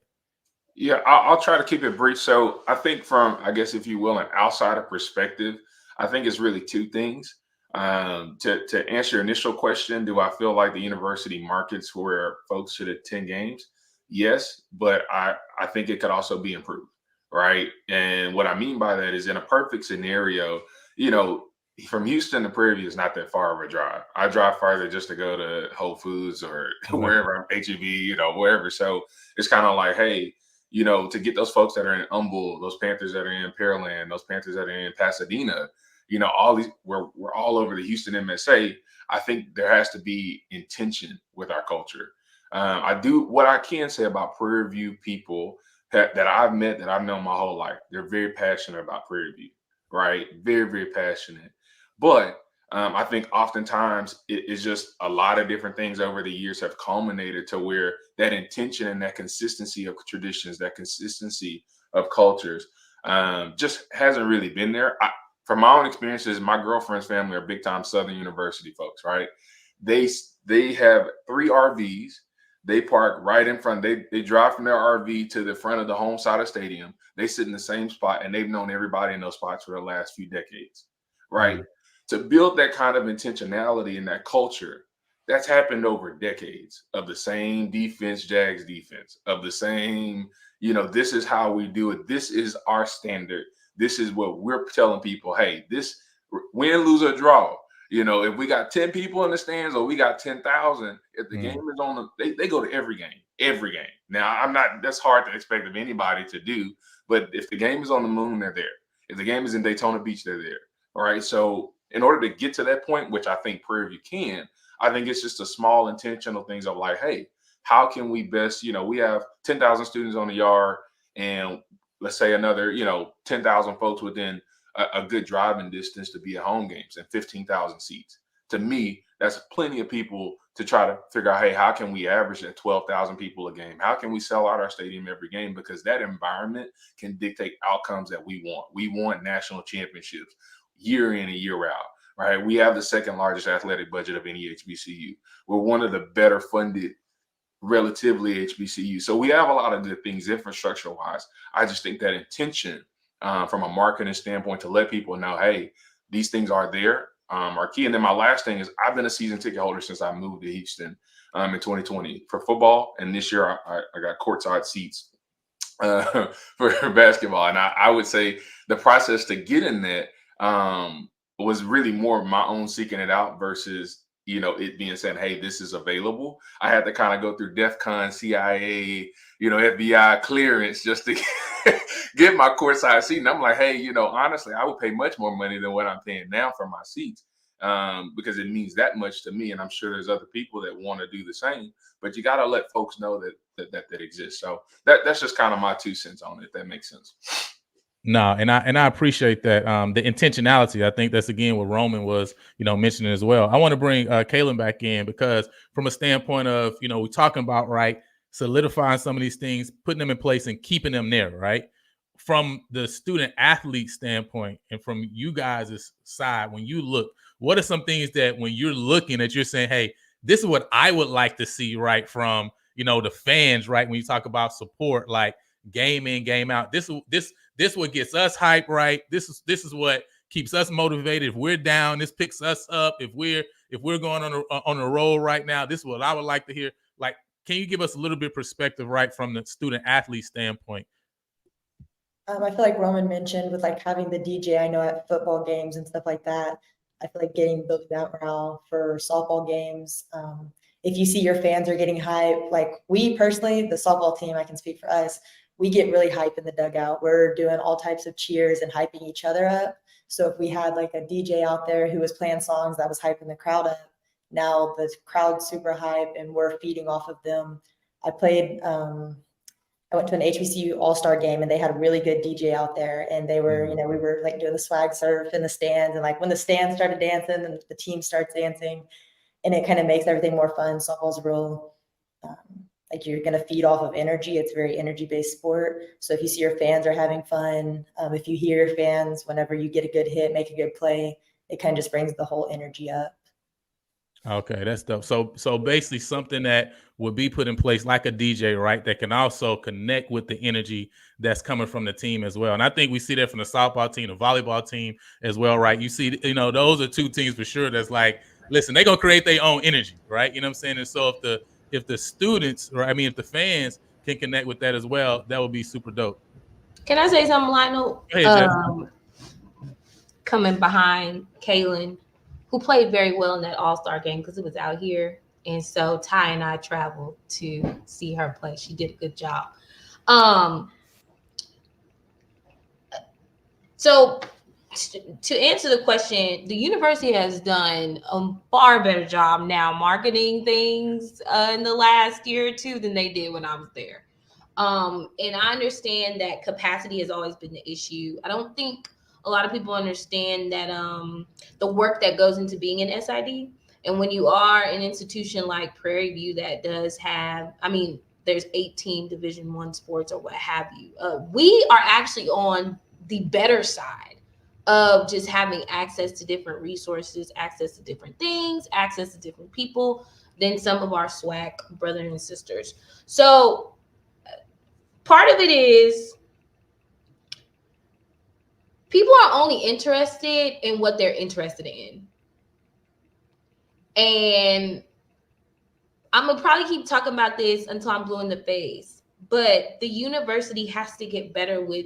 Yeah, I'll try to keep it brief. So I think from, I guess, if you will, an outsider perspective, I think it's really two things. To answer your initial question, do I feel like the university markets where folks should attend games? Yes, but I think it could also be improved, right? And what I mean by that is, in a perfect scenario, you know, from Houston to Prairie View is not that far of a drive. I drive farther just to go to Whole Foods or wherever I'm HEB, you know, wherever. So it's kind of like, hey, you know, to get those folks that are in Humboldt, those Panthers that are in Pearland, those Panthers that are in Pasadena, you know, all these, we're all over the Houston MSA. I think there has to be intention with our culture. What I can say about Prairie View people that I've met, that I've known my whole life, they're very passionate about Prairie View, right? Very, very passionate. But I think oftentimes it is just a lot of different things over the years have culminated to where that intention and that consistency of traditions, that consistency of cultures just hasn't really been there. From my own experiences, my girlfriend's family are big time Southern University folks, right? They have 3 RVs. They park right in front. They drive from their RV to the front of the home side of the stadium. They sit in the same spot, and they've known everybody in those spots for the last few decades, right? To build that kind of intentionality and that culture, that's happened over decades of the same defense, Jags defense, of the same, this is how we do it. This is our standard. This is what we're telling people. Hey, this win, lose, or draw. If we got 10 people in the stands or we got 10,000, if the game is on they go to every game. Now, that's hard to expect of anybody to do, but if the game is on the moon, they're there. If the game is in Daytona Beach, they're there. All right. So in order to get to that point, which I think Prairie View can, I think it's just a small intentional things of like, hey, how can we best, we have 10,000 students on the yard and let's say another, 10,000 folks within a good driving distance to be at home games and 15,000 seats. To me, that's plenty of people to try to figure out, hey, how can we average at 12,000 people a game? How can we sell out our stadium every game? Because that environment can dictate outcomes that we want. We want national championships year in and year out, right? We have the second largest athletic budget of any HBCU. We're one of the better funded relatively HBCU. So we have a lot of good things infrastructure wise. I just think that intention from a marketing standpoint to let people know, hey, these things are there, are key. And then my last thing is I've been a season ticket holder since I moved to Houston in 2020 for football. And this year I got courtside seats for basketball. And I would say the process to get in that was really more of my own seeking it out versus it being said, hey, this is available. I had to kind of go through DEF CON, CIA, FBI clearance just to get my courtside seat. And I'm like, hey, honestly, I would pay much more money than what I'm paying now for my seats because it means that much to me. And I'm sure there's other people that want to do the same, but you got to let folks know that exists. So that's just kind of my 2 cents on it, if that makes sense. No, and I appreciate that. The intentionality, I think that's again what Roman was, mentioning as well. I want to bring Kaylin back in because from a standpoint of, we're talking about, right, solidifying some of these things, putting them in place and keeping them there, right? From the student athlete standpoint and from you guys' side, when you look, what are some things that when you're looking at, you're saying, hey, this is what I would like to see, right, from, the fans, right? When you talk about support, like game in, game out, this what gets us hyped, right? This is what keeps us motivated. If we're down, this picks us up. If we're going on a roll right now, this is what I would like to hear. Like, can you give us a little bit of perspective, right, from the student athlete standpoint? I feel like Roman mentioned with like having the DJ, I know at football games and stuff like that. I feel like getting booked out now for softball games. If you see your fans are getting hyped, like we personally, the softball team, I can speak for us, we get really hype in the dugout. We're doing all types of cheers and hyping each other up. So if we had like a DJ out there who was playing songs that was hyping the crowd up, now the crowd's super hype and we're feeding off of them. I went to an HBCU all-star game and they had a really good DJ out there and they were, we were like doing the swag surf in the stands. And like when the stands started dancing and the team starts dancing and it kind of makes everything more fun. Softball's real, like you're going to feed off of energy. It's a very energy-based sport. So if you see your fans are having fun, if you hear your fans, whenever you get a good hit, make a good play, it kind of just brings the whole energy up. Okay, that's dope. So basically something that would be put in place like a DJ, right, that can also connect with the energy that's coming from the team as well. And I think we see that from the softball team, the volleyball team as well, right? You see, those are 2 teams for sure that's like, listen, they're going to create their own energy, right? You know what I'm saying? And so if the students, or I mean, if the fans can connect with that as well, that would be super dope. Can I say something, Lionel? Hey, coming behind Kaylin, who played very well in that all-star game because it was out here. And so Ty and I traveled to see her play. She did a good job. So to answer the question, the university has done a far better job now marketing things in the last year or 2 than they did when I was there. And I understand that capacity has always been the issue. I don't think a lot of people understand that the work that goes into being an SID. And when you are an institution like Prairie View that does have, there's 18 Division I sports or what have you. We are actually on the better side of just having access to different resources, access to different things, access to different people than some of our SWAC brothers and sisters. So part of it is people are only interested in what they're interested in. And I'm going to probably keep talking about this until I'm blue in the face. But the university has to get better with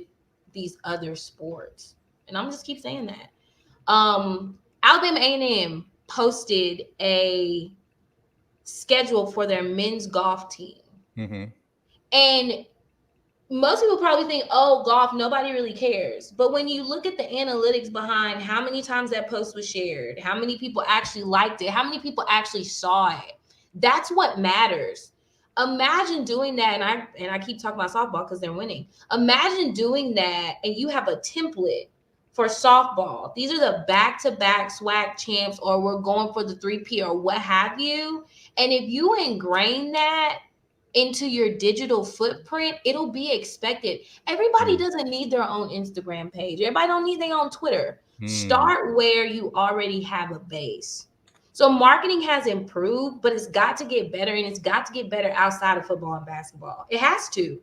these other sports. And I'm going to just keep saying that. Alabama A&M posted a schedule for their men's golf team. Mm-hmm. And most people probably think, oh, golf, nobody really cares. But when you look at the analytics behind how many times that post was shared, how many people actually liked it, how many people actually saw it, that's what matters. Imagine doing that, and I keep talking about softball because they're winning. Imagine doing that, and you have a template for softball. These are the back-to-back SWAC champs, or we're going for the 3P or what have you. And if you ingrain that into your digital footprint, it'll be expected. Everybody doesn't need their own Instagram page. Everybody don't need their own Twitter. Start where you already have a base. So marketing has improved, but it's got to get better, and it's got to get better outside of football and basketball. It has to.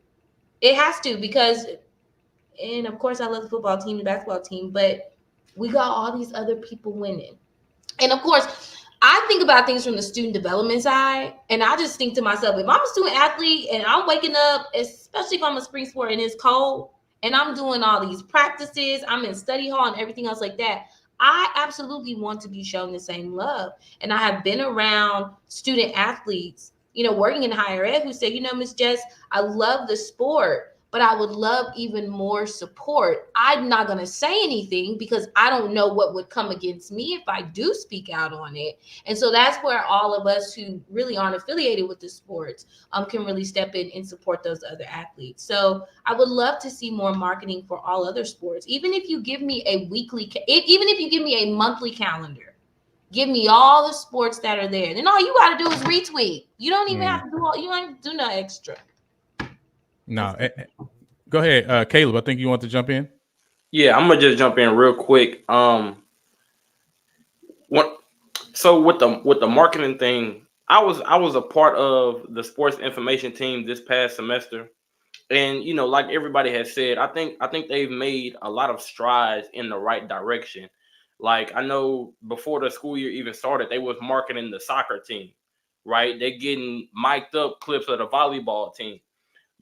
It has to, because, and of course I love the football team, the basketball team, but we got all these other people winning. And of course, I think about things from the student development side, and I just think to myself, if I'm a student athlete and I'm waking up, especially if I'm a spring sport and it's cold, and I'm doing all these practices, I'm in study hall and everything else like that, I absolutely want to be shown the same love. And I have been around student athletes, working in higher ed, who say, Ms. Jess, I love the sport, but I would love even more support. I'm not going to say anything because I don't know what would come against me if I do speak out on it. And so that's where all of us who really aren't affiliated with the sports can really step in and support those other athletes. So I would love to see more marketing for all other sports. Even if you give me a monthly calendar, give me all the sports that are there. Then all you got to do is retweet. You don't even have to you don't have to do no extra. No, go ahead, Caleb. I think you want to jump in. Yeah, I'm gonna just jump in real quick. So with the marketing thing, I was a part of the sports information team this past semester, and like everybody has said, I think they've made a lot of strides in the right direction. Like, I know before the school year even started, they was marketing the soccer team, right? They're getting mic'd up clips of the volleyball team.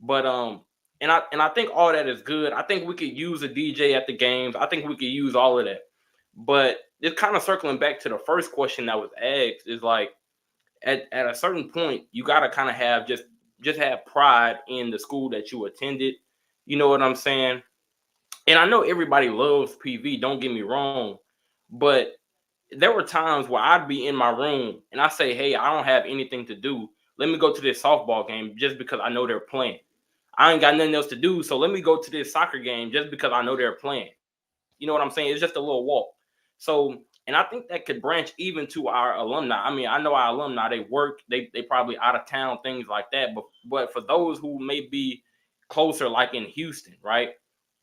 But and I think all that is good. I think we could use a DJ at the games. I think we could use all of that. But just kind of circling back to the first question that was asked, is like at a certain point, you gotta kind of have just have pride in the school that you attended. You know what I'm saying? And I know everybody loves PV, don't get me wrong, but there were times where I'd be in my room and I say, hey, I don't have anything to do. Let me go to this softball game just because I know they're playing. I ain't got nothing else to do, so let me go to this soccer game just because I know they're playing. You know what I'm saying? It's just a little walk. So, and I think that could branch even to our alumni. I mean, I know our alumni, they work, they probably out of town, things like that. But for those who may be closer, like in Houston, right?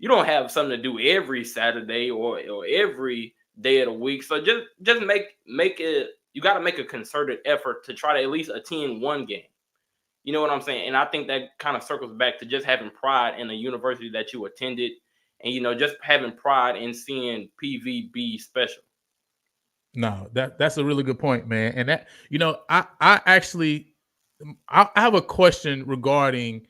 You don't have something to do every Saturday or every day of the week. So just make it, you got to make a concerted effort to try to at least attend one game. You know what I'm saying? And I think that kind of circles back to just having pride in the university that you attended, and just having pride in seeing PV be special. No, that's a really good point, man. And that, I have a question regarding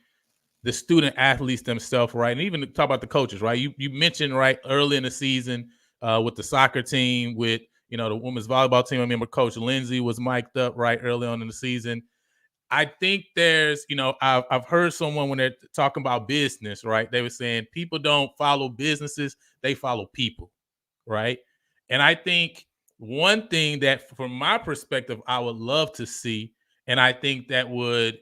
the student athletes themselves, right? And even talk about the coaches, right? You mentioned right early in the season with the soccer team, with the women's volleyball team. I remember Coach Lindsay was mic'd up right early on in the season. I think there's, I've heard someone when they're talking about business, right? They were saying people don't follow businesses, they follow people, right? And I think one thing that, from my perspective, I would love to see, and I think that would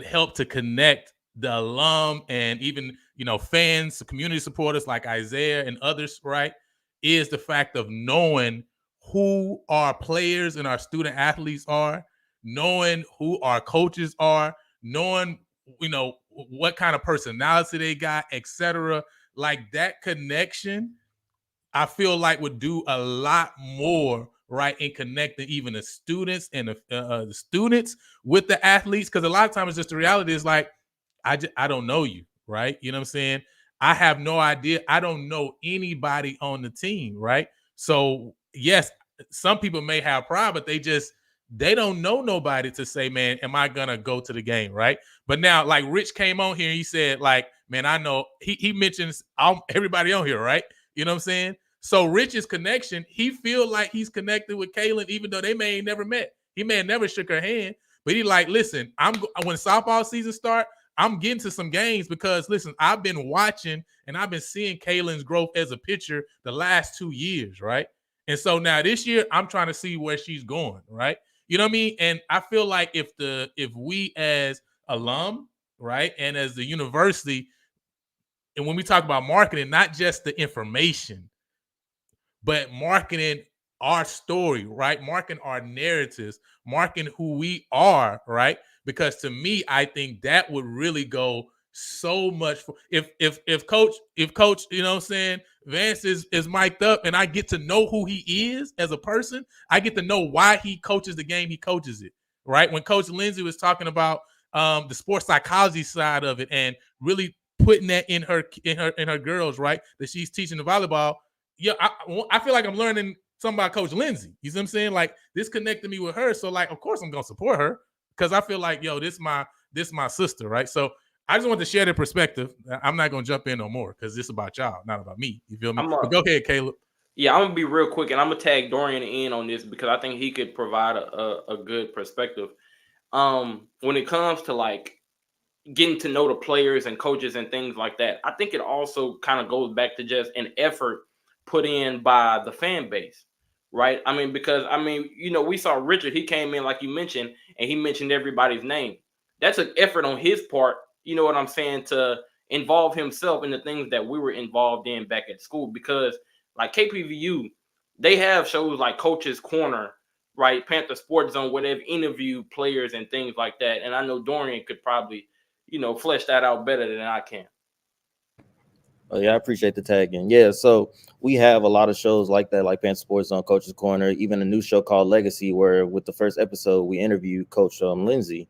help to connect the alum and even, fans, community supporters like Isaiah and others, right, is the fact of knowing who our players and our student athletes are, knowing who our coaches are, knowing, what kind of personality they got, etc. Like that connection, I feel like would do a lot more right, in connecting even the students and the students with the athletes. Because a lot of times it's just the reality is like, I don't know you, right? You know what I'm saying? I have no idea. I don't know anybody on the team, right? So yes, some people may have pride, but they don't know nobody to say, man, am I gonna go to the game, right? But now, like Rich came on here and he said, like, man, I know he mentions everybody on here, right? You know what I'm saying? So Rich's connection, he feel like he's connected with Kaylin, even though they may have never met. He may have never shook her hand, but he like, listen, when softball season start, I'm getting to some games because listen, I've been watching and I've been seeing Kaylin's growth as a pitcher the last 2 years, right? And so now this year, I'm trying to see where she's going, right? You know what I mean? And I feel like if we as alum, right, and as the university, and when we talk about marketing, not just the information, but marketing our story, right? Marketing our narratives, marketing who we are, right? Because to me, I think that would really go so much for if coach, you know what I'm saying, Vance is mic'd up and I get to know who he is as a person, I get to know why he coaches the game he coaches it, right? When Coach Lindsay was talking about the sports psychology side of it and really putting that in her girls, right? That she's teaching the volleyball. Yeah, I feel like I'm learning something about Coach Lindsay. You see what I'm saying? Like this connected me with her. So like, of course I'm gonna support her because I feel like, yo, this my sister, right? So I just want to share the perspective. I'm not gonna jump in no more because this is about y'all, not about me. You feel me? But go ahead, Caleb. Yeah, I'm gonna be real quick, and I'm gonna tag Dorian in on this because I think he could provide a good perspective. When it comes to like getting to know the players and coaches and things like that, I think it also kind of goes back to just an effort put in by the fan base, right? I mean, because we saw Richard, he came in like you mentioned, and he mentioned everybody's name. That's an effort on his part, you know what I'm saying, to involve himself in the things that we were involved in back at school. Because like KPVU, they have shows like Coach's Corner, right? Panther Sports Zone, where they've interviewed players and things like that. And I know Dorian could probably, flesh that out better than I can. Oh, yeah, I appreciate the tagging. Yeah, so we have a lot of shows like that, like Panther Sports Zone, Coach's Corner, even a new show called Legacy, where with the first episode, we interviewed Coach Lindsay.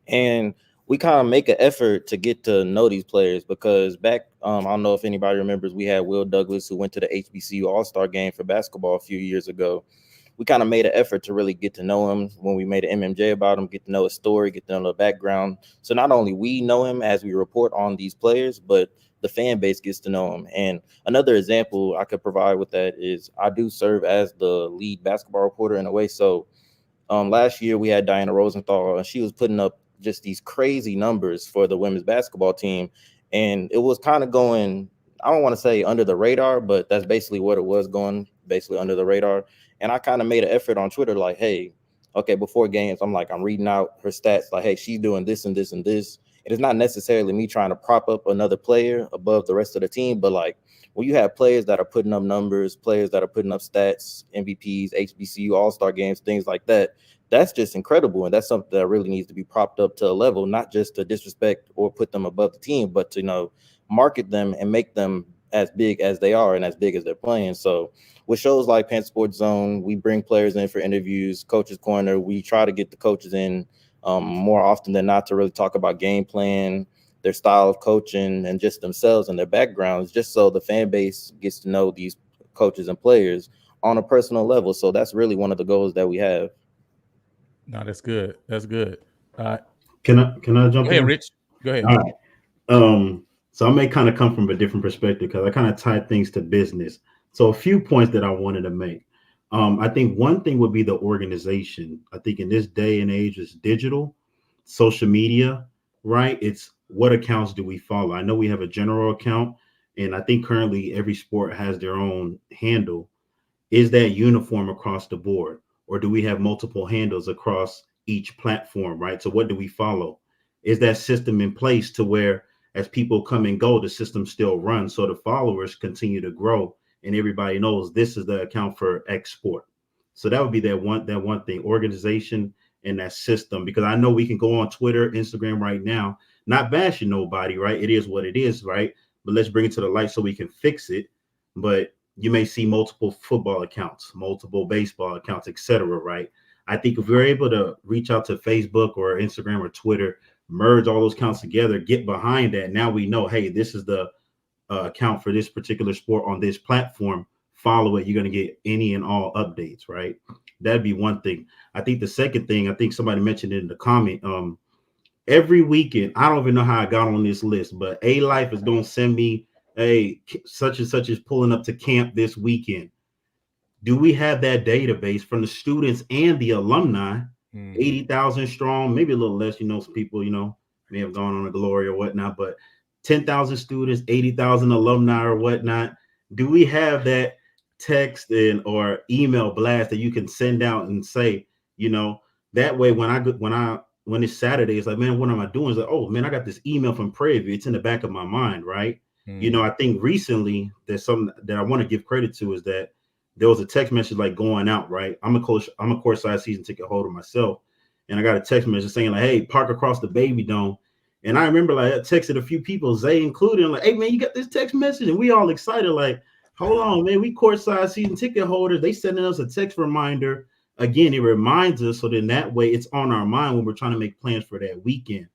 And we kind of make an effort to get to know these players because back, I don't know if anybody remembers, we had Will Douglas who went to the HBCU All-Star game for basketball a few years ago. We kind of made an effort to really get to know him when we made an MMJ about him, get to know his story, get to know the background. So not only we know him as we report on these players, but the fan base gets to know him. And another example I could provide with that is I do serve as the lead basketball reporter in a way. So last year we had Diana Rosenthal, and she was putting up just these crazy numbers for the women's basketball team. And it was kind of going, I don't want to say under the radar, but that's basically what it was, going basically under the radar. And I kind of made an effort on Twitter, like, hey, okay, before games, I'm reading out her stats, like, hey, she's doing this and this and this. It is not necessarily me trying to prop up another player above the rest of the team, but like when you have players that are putting up numbers, players that are putting up stats, MVPs, HBCU All-Star games, things like that, that's just incredible. And that's something that really needs to be propped up to a level, not just to disrespect or put them above the team, but to, market them and make them as big as they are and as big as they're playing. So with shows like Panther Sports Zone, we bring players in for interviews. Coach's Corner, we try to get the coaches in more often than not to really talk about game plan, their style of coaching, and just themselves and their backgrounds, just so the fan base gets to know these coaches and players on a personal level. So that's really one of the goals that we have. No, that's good. That's good. Can I jump in? Go ahead, Rich. Go ahead. All right. So I may kind of come from a different perspective because I kind of tie things to business. So a few points that I wanted to make. I think one thing would be the organization. I think in this day and age, it's digital, social media, right? It's what accounts do we follow? I know we have a general account, and I think currently every sport has their own handle. Is that uniform across the board? Or do we have multiple handles across each platform, right? So what do we follow? Is that system in place to where as people come and go, the system still runs so the followers continue to grow and everybody knows this is the account for X sport? So that would be that one thing, organization and that system, because I know we can go on Twitter, Instagram right now, not bashing nobody, right? It is what it is, right? But let's bring it to the light so we can fix it. But you may see multiple football accounts, multiple baseball accounts, etc. Right? I think if we're able to reach out to Facebook or Instagram or Twitter, merge all those accounts together, get behind that. Now we know, hey, this is the account for this particular sport on this platform. Follow it. You're going to get any and all updates, right? That'd be one thing. I think the second thing, I think somebody mentioned it in the comment, every weekend, I don't even know how I got on this list, but A-Life is going to send me, hey, such and such is pulling up to camp this weekend. Do we have that database from the students and the alumni, 80,000 strong, maybe a little less, some people, may have gone on a glory or whatnot, but 10,000 students, 80,000 alumni or whatnot. Do we have that text or email blast that you can send out and say, that way when it's Saturday, it's like, man, what am I doing? It's like, oh man, I got this email from Prairie View. It's in the back of my mind, right? I think recently there's something that I want to give credit to is that there was a text message like going out, right? I'm a courtside season ticket holder myself. And I got a text message saying like, hey, park across the Baby Dome. And I remember like I texted a few people, Zay included, like, hey man, you got this text message? And we all excited, like, hold on, man, we courtside season ticket holders. They sending us a text reminder. Again, it reminds us, so then that way it's on our mind when we're trying to make plans for that weekend.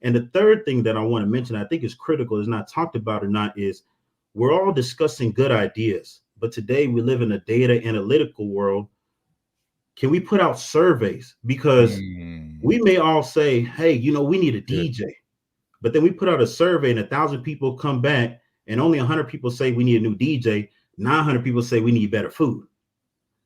And the third thing that I want to mention, I think is critical, is not talked about or not, is we're all discussing good ideas. But today we live in a data analytical world. Can we put out surveys? Because we may all say, hey, we need a DJ. But then we put out a survey and 1,000 people come back and only 100 people say we need a new DJ. 900 people say we need better food.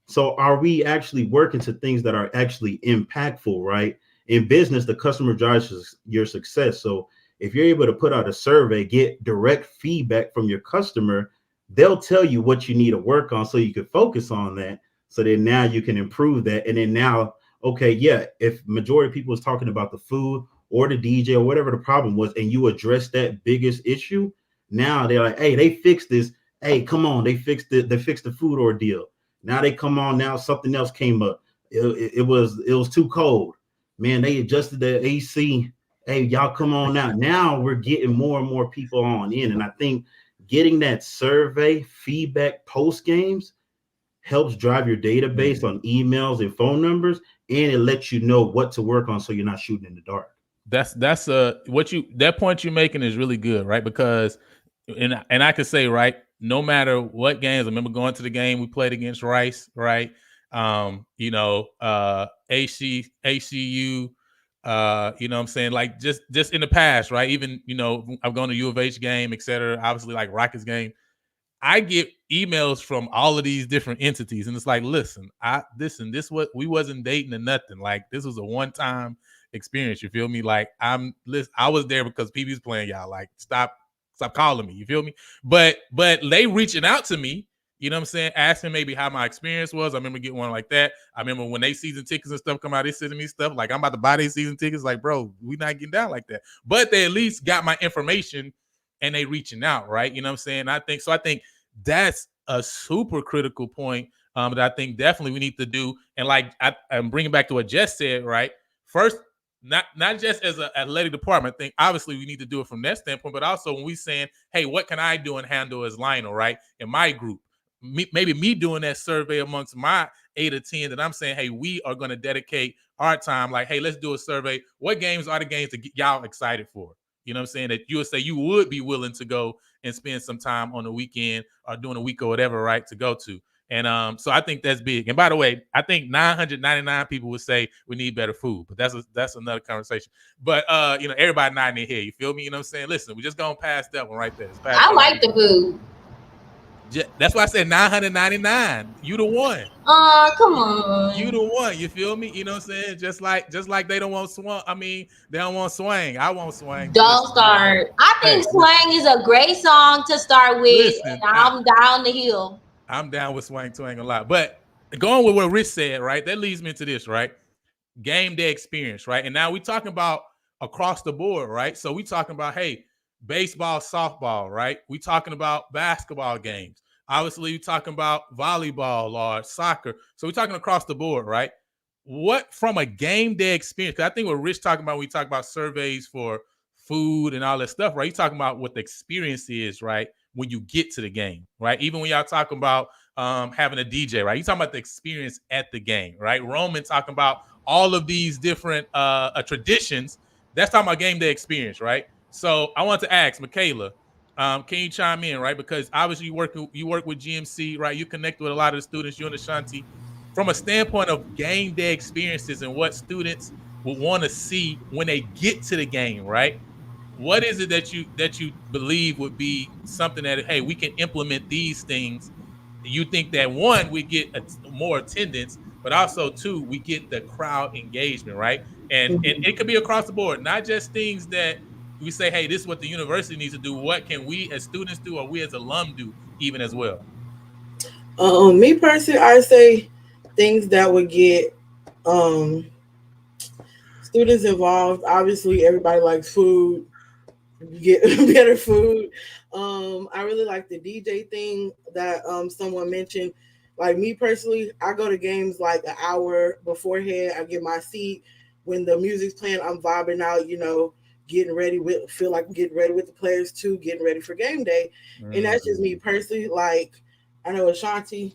So are we actually working to things that are actually impactful, right? In business, the customer drives your success. So if you're able to put out a survey, get direct feedback from your customer, they'll tell you what you need to work on so you can focus on that. So then now you can improve that. And then now, okay, yeah, if majority of people is talking about the food or the DJ or whatever the problem was, and you address that biggest issue, now they're like, hey, they fixed this. Hey, come on, they fixed it. They fixed the food ordeal. Now they come on. Now something else came up. It was too cold. Man, they adjusted the AC. Hey, y'all come on now. Now we're getting more and more people on in. And I think getting that survey feedback post games helps drive your database on emails and phone numbers, and it lets you know what to work on so you're not shooting in the dark. That point you're making is really good, right? Because and I could say, right, no matter what games, I remember going to the game we played against Rice, right? ACU, you know what I'm saying? Like just in the past, right? Even, I've gone to U of H game, et cetera, obviously like Rockets game. I get emails from all of these different entities, and it's like, listen, we wasn't dating or nothing. Like, this was a one-time experience. You feel me? Like, I was there because PB's playing y'all. Like, stop calling me. You feel me? But they reaching out to me, you know what I'm saying? Asking maybe how my experience was. I remember getting one like that. I remember when they season tickets and stuff come out, they sending me stuff like, I'm about to buy these season tickets. Like, bro, we not getting down like that. But they at least got my information and they reaching out, right? You know what I'm saying? I think that's a super critical point that I think definitely we need to do. And like I'm bringing back to what Jess said, right? First, not just as an athletic department, I think obviously we need to do it from that standpoint, but also when we saying, hey, what can I do and handle as Lionel, right? In my group, maybe me doing that survey amongst my 8 or 10 that I'm saying, hey, we are going to dedicate our time. Like, hey, let's do a survey. What games are the games to get y'all excited for? You know what I'm saying? That you would say you would be willing to go and spend some time on the weekend or during a week or whatever, right, to go to. And so I think that's big. And by the way, I think 999 people would say we need better food, but that's another conversation. But everybody nodding their head. You feel me? You know what I'm saying? Listen, we just going past that one right there. I like the food. That's why I said 999. You the one. Come on. You the one. You feel me? You know what I'm saying? Just like they don't want swing. I mean, they don't want swing. I want swing. Don't start. I think swing is a great song to start with. Listen, and I'm down the hill. I'm down with swing twang a lot. But going with what Rich said, right? That leads me into this, right? Game day experience, right? And now we talking about across the board, right? So we talking about, hey, baseball, softball, right? We talking about basketball games. Obviously, you're talking about volleyball or soccer. So we're talking across the board, right? What from a game day experience? Because I think what Rich talking about when we talk about surveys for food and all that stuff, right? You're talking about what the experience is, right? when you get to the game, right? Even when y'all talking about having a DJ, right? You talking about the experience at the game, right? Roman talking about all of these different traditions. That's talking about game day experience, right? So I want to ask Michaela, can you chime in, right? Because obviously you work with GMC, right? You connect with a lot of the students, you and Ashanti, from a standpoint of game day experiences and what students would want to see when they get to the game, right? What is it that you believe would be something that, hey, we can implement these things? You think that one, we get more attendance, but also two, we get the crowd engagement, right? And it could be across the board, not just things that we say, hey, this is what the university needs to do. What can we as students do, or we as alum do, even as well? Me personally, I say things that would get students involved. Obviously, everybody likes food. Get better food. I really like the DJ thing that someone mentioned. Like me personally, I go to games like an hour beforehand. I get my seat. When the music's playing, I'm vibing out, getting ready with the players too, getting ready for game day. And that's just me personally. Like, I know Ashanti,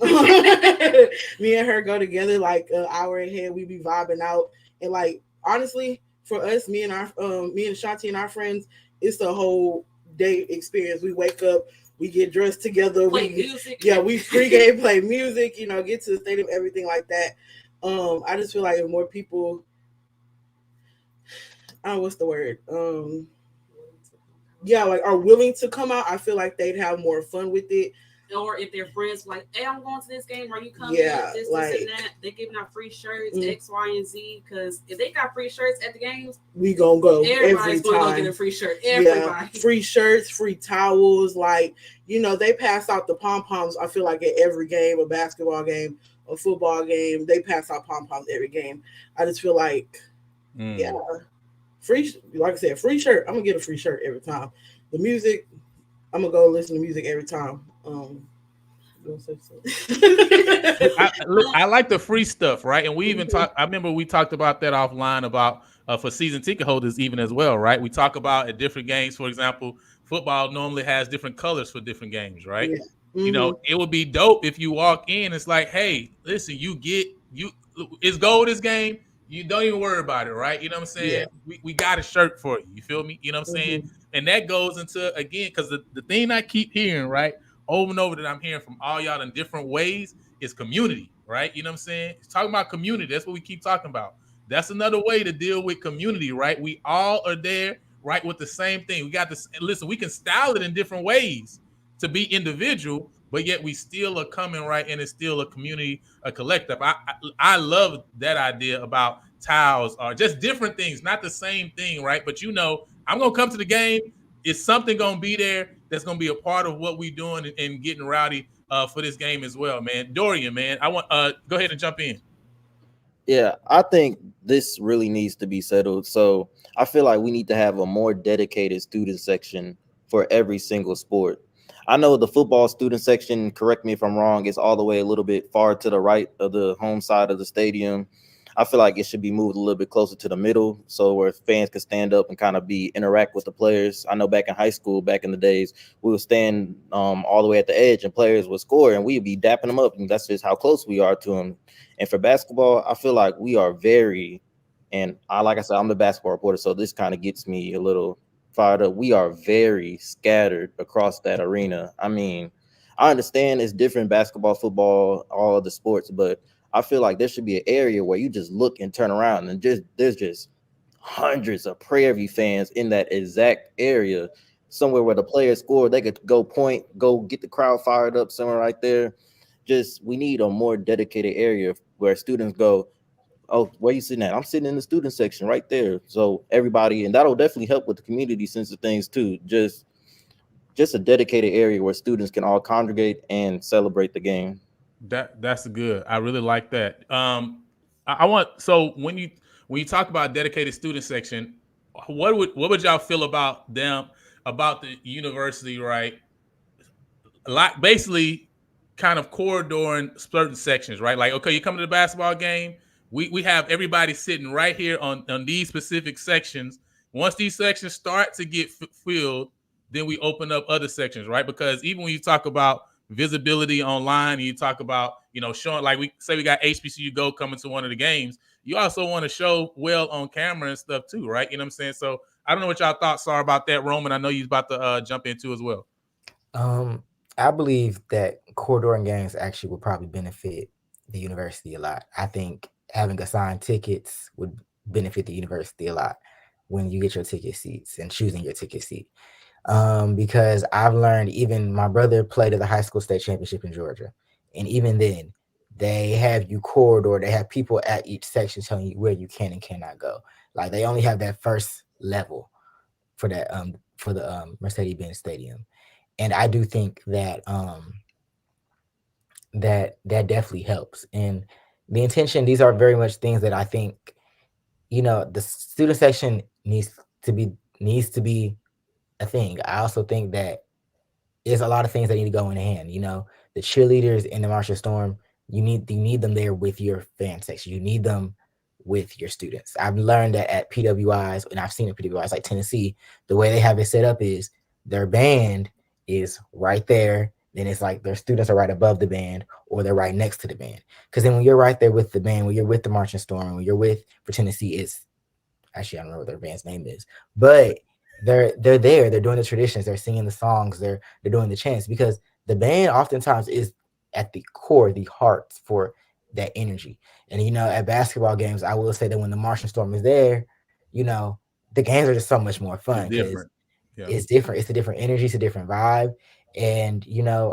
me and her go together like an hour ahead. We be vibing out. And like, honestly, for us, me and Ashanti and our friends, it's the whole day experience. We wake up, we get dressed together, play music. Yeah, we pregame, play music, get to the stadium, everything like that. I just feel like if more people, what's the word? Like are willing to come out, I feel like they'd have more fun with it. Or if their friends like, hey, I'm going to this game, are you coming? Yeah, this like, and that. They're giving out free shirts, X, Y, and Z. Because if they got free shirts at the games, we gonna go everybody's every time. Gonna go get a free shirt. Everybody. Yeah, free shirts, free towels. Like, they pass out the pom-poms, I feel like at every game, a basketball game, a football game. They pass out pom-poms every game. I just feel like, free, like I said, free shirt. I'm gonna get a free shirt every time. The music, I'm gonna go listen to music every time. I like the free stuff, right? And we even talked. I remember we talked about that offline about for season ticket holders, even as well, right? We talk about at different games. For example, football normally has different colors for different games, right? Yeah. It would be dope if you walk in. It's like, hey, listen, it's gold this game. You don't even worry about it, right? You know what I'm saying? Yeah. We got a shirt for you. You feel me? You know what I'm saying? And that goes into, again, because the thing I keep hearing, right, over and over that I'm hearing from all y'all in different ways is community, right? You know what I'm saying? It's talking about community. That's what we keep talking about. That's another way to deal with community, right? We all are there, right, with the same thing. We got this. Listen, we can style it in different ways to be individual, but yet we still are coming, right, and it's still a community, a collective. I love that idea about tiles or just different things, not the same thing, right? But I'm gonna come to the game. Is something gonna be there that's gonna be a part of what we're doing and getting rowdy for this game as well, man? Dorian, man, I want go ahead and jump in. Yeah, I think this really needs to be settled. So I feel like we need to have a more dedicated student section for every single sport. I know the football student section, correct me if I'm wrong, is all the way a little bit far to the right of the home side of the stadium. I feel like it should be moved a little bit closer to the middle, so where fans could stand up and kind of interact with the players. I know back in high school, back in the days, we would stand all the way at the edge and players would score and we'd be dapping them up, and that's just how close we are to them. And for basketball, I feel like we are like I said, I'm the basketball reporter, so this kind of gets me a little fired up. We are very scattered across that arena. I mean, I understand it's different basketball, football, all the sports, but I feel like there should be an area where you just look and turn around and there's just hundreds of Prairie View fans in that exact area, somewhere where the players score, they could go get the crowd fired up somewhere right there. We need a more dedicated area where students go, oh, where you sitting at? I'm sitting in the student section right there. So everybody, and that'll definitely help with the community sense of things too. Just a dedicated area where students can all congregate and celebrate the game. That's good. I really like that. I want, so when you talk about dedicated student section, what would y'all feel about them, about the university, right? Like basically kind of corridoring certain sections, right? Like, okay, you come to the basketball game, we have everybody sitting right here on these specific sections. Once these sections start to get filled, then we open up other sections, right? Because even when you talk about visibility online, you talk about, showing, like we say we got HBCU Go coming to one of the games, you also want to show well on camera and stuff too, right? You know what I'm saying? So I don't know what y'all thoughts are about that, Roman. I know you're about to jump into as well. I believe that corridor games actually would probably benefit the university a lot. I think having assigned tickets would benefit the university a lot when you get your ticket seats and choosing your ticket seat. Because I've learned, even my brother played at the high school state championship in Georgia. And even then, they have you corridor, they have people at each section telling you where you can and cannot go. Like they only have that first level for that for the Mercedes-Benz Stadium. And I do think that that definitely helps. And the intention, these are very much things that I think, the student section needs to be a thing. I also think that there's a lot of things that need to go in hand. The cheerleaders in the Martian Storm, you need them there with your fan section. You need them with your students. I've learned that at PWIs, and I've seen at PWIs like Tennessee, the way they have it set up is their band is right there. Then it's like their students are right above the band, or they're right next to the band. Because then when you're right there with the band, when you're with the Marching Storm, when you're for Tennessee, it's actually, I don't know what their band's name is, but they're there. They're doing the traditions. They're singing the songs. They're doing the chants, because the band oftentimes is at the core, the heart for that energy. And at basketball games, I will say that when the Martian Storm is there, the games are just so much more fun because it's different. It's a different energy. It's a different vibe. And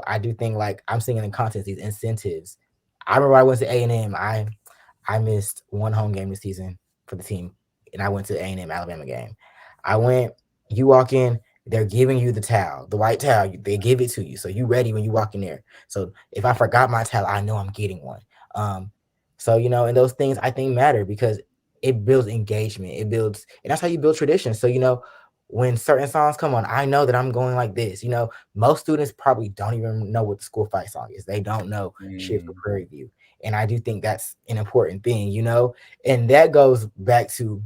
I do think, like, I'm seeing in content these incentives. I remember I went to A&M. I missed one home game this season for the team, and I went to the A&M Alabama game. I went. You walk in, they're giving you the towel, the white towel. They give it to you, so you ready when you walk in there. So if I forgot my towel, I know I'm getting one. So and those things I think matter because it builds engagement. It builds, and that's how you build tradition. So when certain songs come on, I know that I'm going like this. Most students probably don't even know what the school fight song is. They don't know Shit for Prairie View, and I do think that's an important thing. And that goes back to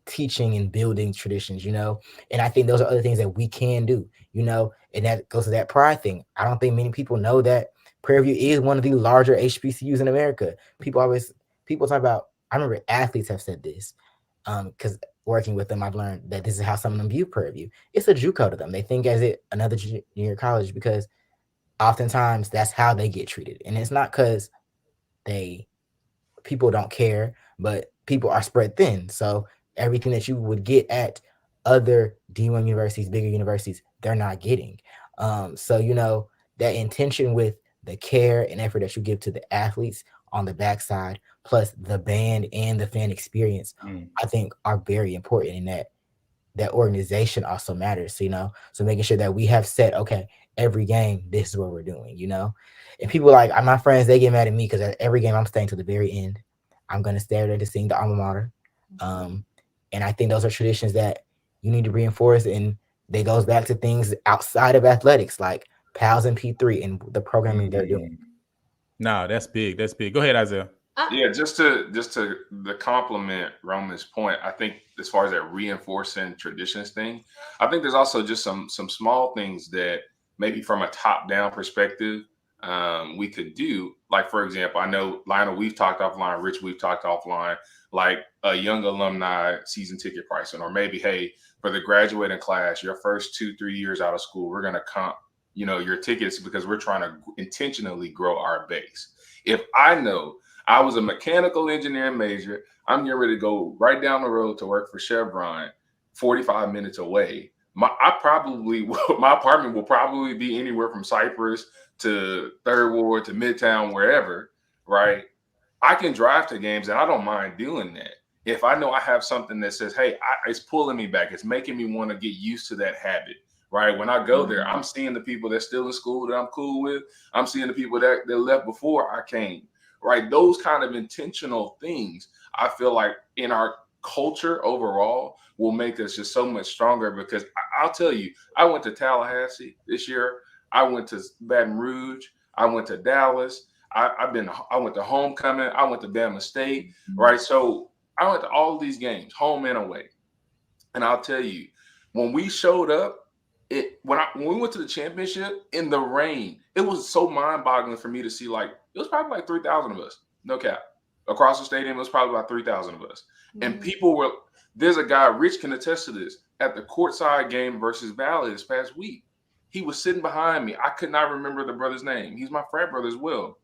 teaching and building traditions, and I think those are other things that we can do, and that goes to that pride thing. I don't think many people know that Prairie View is one of the larger HBCUs in America. People talk about, I remember athletes have said this, because working with them, I've learned that this is how some of them view Prairie View. It's a JUCO to them. They think as it another junior college because oftentimes that's how they get treated. And it's not because people don't care, but people are spread thin. So everything that you would get at other D1 universities, bigger universities, they're not getting. So that intention with the care and effort that you give to the athletes on the backside, plus the band and the fan experience, I think are very important, and that organization also matters, so making sure that we have set, okay, every game, this is what we're doing, and people like my friends, they get mad at me because at every game I'm staying to the very end. I'm going to stay there to sing the alma mater. And I think those are traditions that you need to reinforce, and they goes back to things outside of athletics, like PALS and P3 and the programming they're doing. No, that's big. That's big. Go ahead, Isaiah. Yeah, just to the compliment Roman's point, I think as far as that reinforcing traditions thing, I think there's also just some small things that maybe from a top-down perspective we could do. Like, for example, I know Lionel, we've talked offline, Rich, we've talked offline, like a young alumni season ticket pricing, or maybe, hey, for the graduating class, your first 2-3 years out of school, we're going to comp, your tickets because we're trying to intentionally grow our base. If I know I was a mechanical engineering major, I'm getting ready to go right down the road to work for Chevron, 45 minutes away. My apartment will probably be anywhere from Cypress to Third Ward to Midtown, wherever, right? I can drive to games and I don't mind doing that. If I know I have something that says, hey, it's pulling me back, it's making me want to get used to that habit, right? When I go there, I'm seeing the people that's still in school that I'm cool with. I'm seeing the people that left before I came, right? Those kind of intentional things, I feel like in our culture overall will make us just so much stronger, because I'll tell you, I went to Tallahassee this year. I went to Baton Rouge. I went to Dallas. I went to Homecoming. I went to Bama State, right? So I went to all of these games, home and away. And I'll tell you, when we showed up, when we went to the championship in the rain, it was so mind-boggling for me to see. Like, it was probably like 3,000 of us, no cap, across the stadium. It was probably about 3,000 of us, and people were. There's a guy, Rich can attest to this, at the courtside game versus Valley this past week. He was sitting behind me. I could not remember the brother's name. He's my frat brother as well.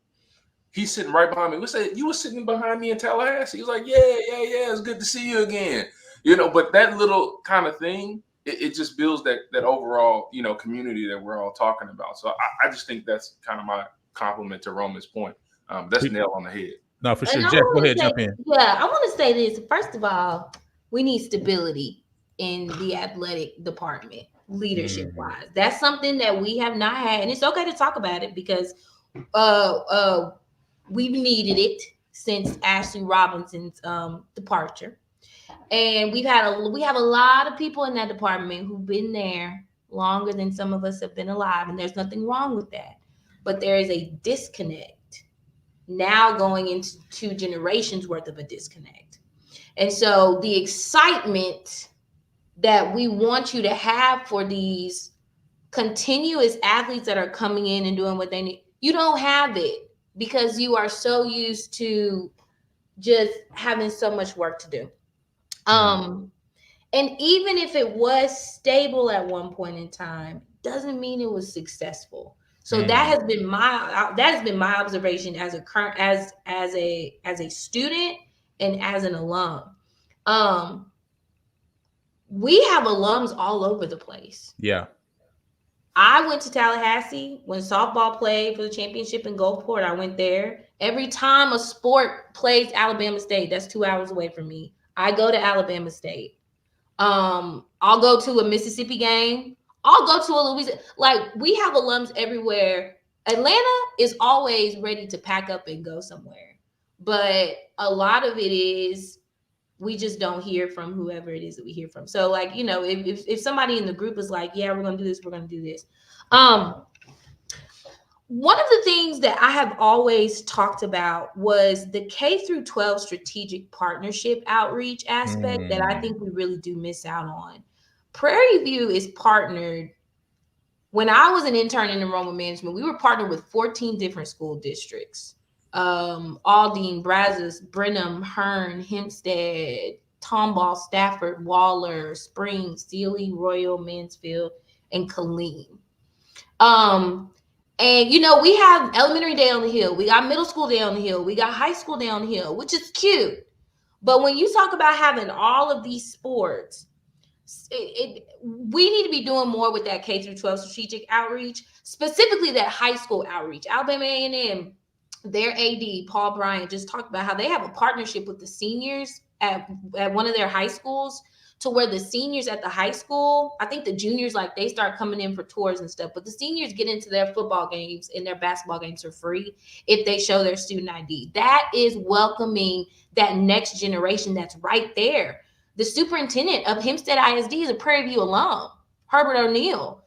He's sitting right behind me. We said, "You were sitting behind me in Tallahassee." He was like, "Yeah. It's good to see you again." But that little kind of thing, it just builds that overall, community that we're all talking about. So I just think that's kind of my compliment to Roman's point. That's nail on the head. No, for sure. Jeff, go ahead, jump in. Yeah, I want to say this. First of all, we need stability in the athletic department, leadership wise. That's something that we have not had, and it's okay to talk about it because we've needed it since Ashley Robinson's departure. And we have a lot of people in that department who've been there longer than some of us have been alive, and there's nothing wrong with that. But there is a disconnect now going into 2 generations worth of a disconnect. And so the excitement that we want you to have for these continuous athletes that are coming in and doing what they need, you don't have it because you are so used to just having so much work to do. And even if it was stable at one point in time, doesn't mean it was successful. So that has been my observation as a student and as an alum. We have alums all over the place. Yeah. I went to Tallahassee when softball played for the championship in Gulfport. I went there. Every time a sport plays Alabama State, that's 2 hours away from me, I go to Alabama State. I'll go to a Mississippi game. I'll go to a Louisiana. Like, we have alums everywhere. Atlanta is always ready to pack up and go somewhere. But a lot of it is we just don't hear from whoever it is that we hear from. So, like, if somebody in the group is like, yeah, we're going to do this, we're going to do this. One of the things that I have always talked about was the K-12 strategic partnership outreach aspect that I think we really do miss out on. Prairie View is partnered. When I was an intern in enrollment management, we were partnered with 14 different school districts. Aldine, Brazos, Brenham, Hearn, Hempstead, Tomball, Stafford, Waller, Springs, Sealy, Royal, Mansfield, and Killeen. And, we have elementary day on the hill. We got middle school day on the hill. We got high school day on the hill, which is cute. But when you talk about having all of these sports, we need to be doing more with that K-12 strategic outreach, specifically that high school outreach. Alabama A&M, their AD, Paul Bryant, just talked about how they have a partnership with the seniors at one of their high schools, to where the seniors at the high school, I think the juniors, like, they start coming in for tours and stuff, but the seniors get into their football games and their basketball games for free if they show their student ID. That is welcoming that next generation that's right there. The superintendent of Hempstead ISD is a Prairie View alum, Herbert O'Neill.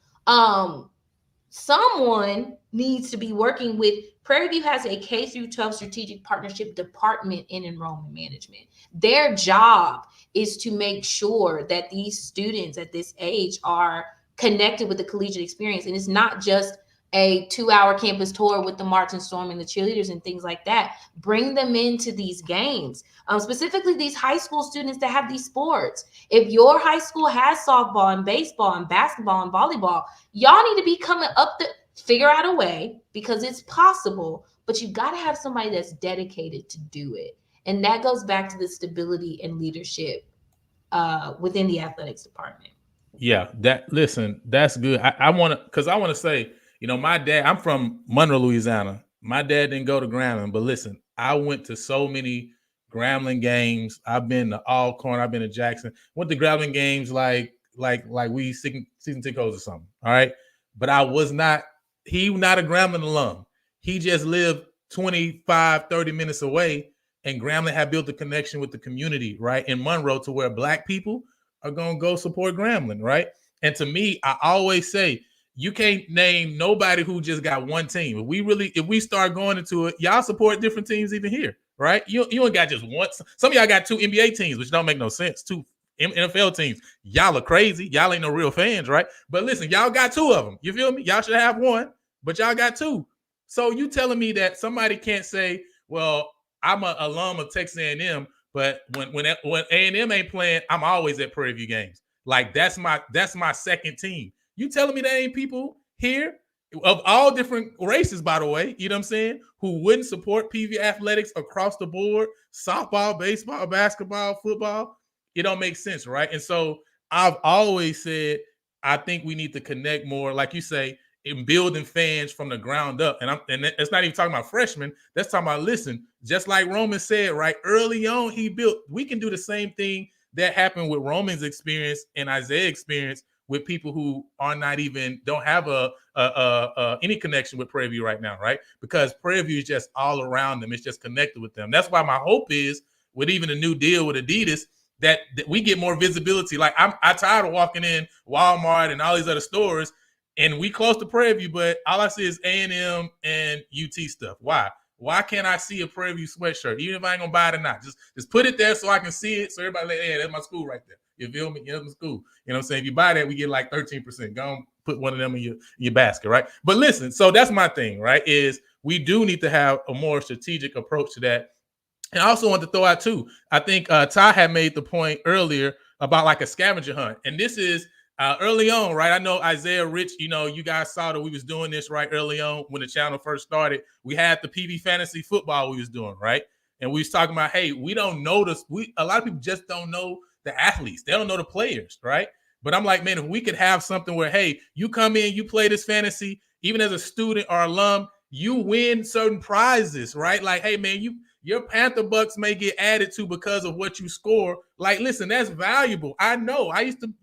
Someone needs to be working with. Prairie View has a K-12 strategic partnership department in enrollment management. Their job is to make sure that these students at this age are connected with the collegiate experience. And it's not just a 2-hour campus tour with the Marching Storm and the cheerleaders and things like that. Bring them into these games, specifically these high school students that have these sports. If your high school has softball and baseball and basketball and volleyball, y'all need to be coming up figure out a way, because it's possible, but you got to have somebody that's dedicated to do it. And that goes back to the stability and leadership within the athletics department. Yeah, that's good. I want to say, my dad, I'm from Monroe, Louisiana. My dad didn't go to Grambling, but listen, I went to so many Grambling games. I've been to Alcorn, I've been to Jackson, went to Grambling games like we season tickets or something. All right. But he not a Grambling alum. He just lived 25, 30 minutes away, and Grambling had built a connection with the community, right, in Monroe, to where Black people are going to go support Grambling, right? And to me, I always say, you can't name nobody who just got one team. If we start going into it, y'all support different teams even here, right? You ain't got just one. Some of y'all got 2 NBA teams, which don't make no sense. 2 NFL teams. Y'all are crazy. Y'all ain't no real fans, right? But listen, y'all got 2 of them. You feel me? Y'all should have 1, but y'all got 2. So you telling me that somebody can't say, well, I'm an alum of Texas A&M, but when A&M ain't playing, I'm always at Prairie View games. Like that's my second team. You telling me that ain't people here of all different races, by the way, you know what I'm saying, who wouldn't support PV athletics across the board, softball, baseball, basketball, football? It don't make sense, right? And so I've always said, I think we need to connect more, like you say, in building fans from the ground up. And it's not even talking about freshmen. That's talking about, listen, just like Roman said, right? Early on, we can do the same thing that happened with Roman's experience and Isaiah's experience with people who are not even, don't have any connection with Prairie View right now, right? Because Prairie View is just all around them. It's just connected with them. That's why my hope is, with even a new deal with Adidas, that we get more visibility. Like I'm tired of walking in Walmart and all these other stores, and we close to Prairie View, but all I see is A&M and UT stuff. Why? Why can't I see a Prairie View sweatshirt, even if I ain't gonna buy it or not? Just put it there so I can see it, so everybody like, hey, that's my school right there. You feel me? That's my school. You know what I'm saying? If you buy that, we get like 13%. Go and put one of them in your basket, right? But listen, so that's my thing, right? Is we do need to have a more strategic approach to that. And I also want to throw out too, I think Ty had made the point earlier about like a scavenger hunt. And this is early on, right? I know Isaiah, Rich, you guys saw that we was doing this right early on when the channel first started. We had the PV fantasy football we was doing, right? And we was talking about, hey, we don't know this. A lot of people just don't know the athletes. They don't know the players, right? But I'm like, man, if we could have something where, hey, you come in, you play this fantasy, even as a student or alum, you win certain prizes, right? Like, hey, man, your Panther Bucks may get added to because of what you score. Like, listen, that's valuable. I know.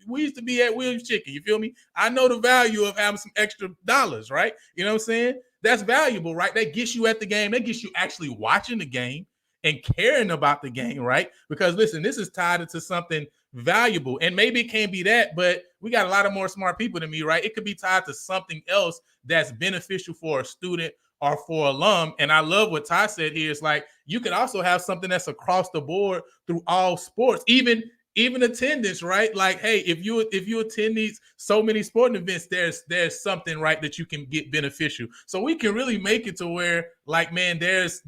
We used to be at Williams Chicken. You feel me? I know the value of having some extra dollars, right? You know what I'm saying? That's valuable, right? That gets you at the game. That gets you actually watching the game and caring about the game, right? Because listen, this is tied into something valuable. And maybe it can't be that, but we got a lot of more smart people than me, right? It could be tied to something else that's beneficial for a student or for alum. And I love what Ty said here. It's like you could also have something that's across the board through all sports, even attendance, right? Like, hey, if you attend these so many sporting events, there's something, right, that you can get beneficial. So we can really make it to where, like, man, there's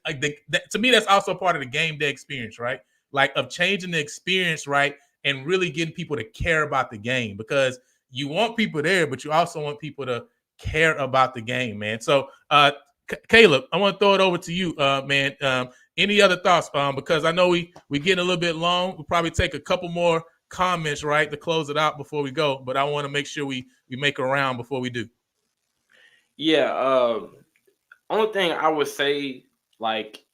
like to me, that's also part of the game day experience, right? Like of changing the experience, right, and really getting people to care about the game, because you want people there, but you also want people to care about the game, man. So Caleb, I want to throw it over to you, man. Any other thoughts? Because I know we getting a little bit long. We'll probably take a couple more comments, right, to close it out before we go. But I want to make sure we make a round before we do. Yeah. Only thing I would say, like,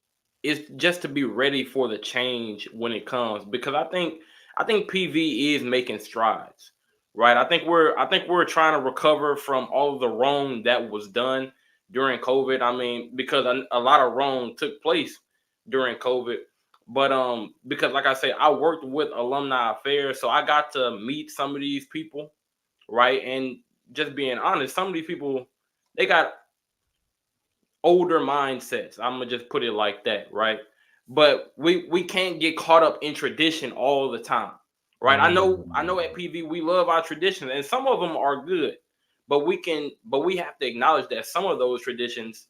is just to be ready for the change when it comes, because I think PV is making strides, right? I think we're trying to recover from all of the wrong that was done during COVID. I mean, because a lot of wrong took place during COVID. But because, like I said, I worked with Alumni Affairs, so I got to meet some of these people, right? And just being honest, some of these people, they got older mindsets. I'm gonna just put it like that, right? But we can't get caught up in tradition all the time, right? I know at PV we love our traditions, and some of them are good, but we have to acknowledge that some of those traditions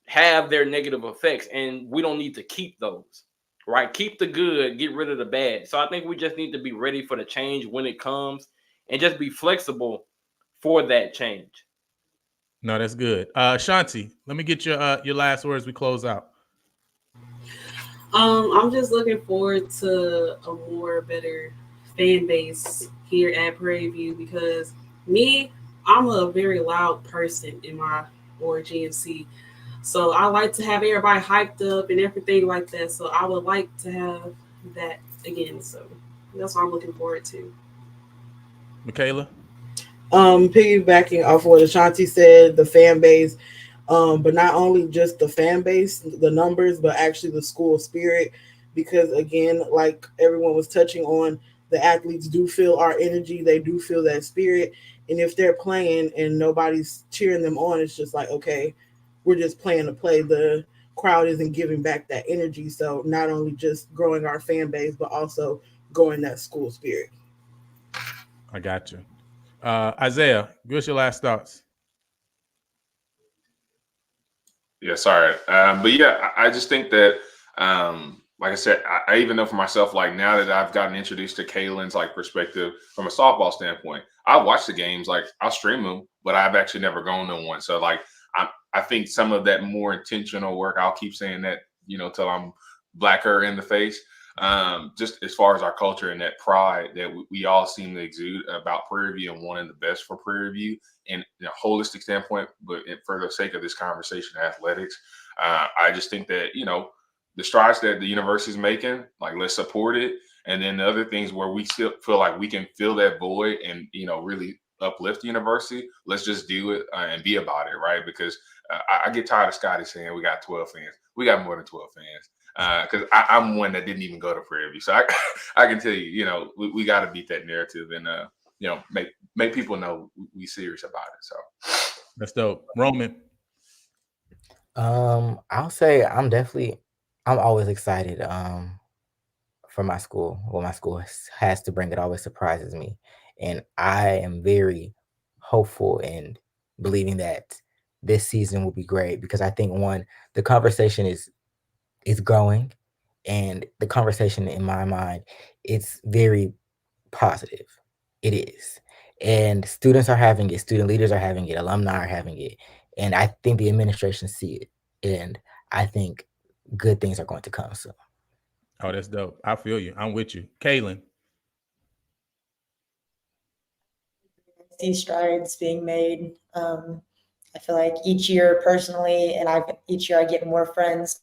have their negative effects, and we don't need to keep those, right? Keep the good, get rid of the bad. So I think we just need to be ready for the change when it comes, and just be flexible for that change. No, that's good. Shanti, let me get your last words. We close out. I'm just looking forward to a better fan base here at Prairie View, because I'm a very loud person in my GMC. So I like to have everybody hyped up and everything like that. So I would like to have that again. So that's what I'm looking forward to. Michaela? Piggybacking off what Ashanti said, the fan base, but not only just the fan base, the numbers, but actually the school spirit, because again, like everyone was touching on, the athletes do feel our energy, they do feel that spirit, and if they're playing and nobody's cheering them on, it's just like, okay, we're just playing to play. The crowd isn't giving back that energy. So not only just growing our fan base, but also go in that school spirit. I got you. Isaiah, give us your last thoughts. Yeah, sorry. But yeah, I just think that, like I said, I even know for myself, like now that I've gotten introduced to Kaylin's like perspective from a softball standpoint, I watch the games, like I'll stream them, but I've actually never gone to one. So like, I think some of that more intentional work, I'll keep saying that, till I'm blacker in the face. Just as far as our culture and that pride that we all seem to exude about Prairie View and wanting the best for Prairie View in a holistic standpoint, but for the sake of this conversation, athletics, I just think that, the strides that the university is making, like let's support it. And then the other things where we still feel like we can fill that void and, really uplift the university, let's just do it and be about it, right? Because I get tired of Scotty saying we got 12 fans. We got more than 12 fans. Because I'm one that didn't even go to Prairie View, so I can tell you, we got to beat that narrative and make people know we serious about it. So that's dope. Roman. I'll say I'm always excited for my school. What my school has to bring, it always surprises me, and I am very hopeful and believing that this season will be great because I think the conversation is growing, and the conversation in my mind, it's very positive. It is. And students are having it, student leaders are having it, alumni are having it. And I think the administration see it. And I think good things are going to come soon. Oh, that's dope. I feel you. I'm with you. Kaylin. See strides being made. I feel like each year personally, and each year I get more friends.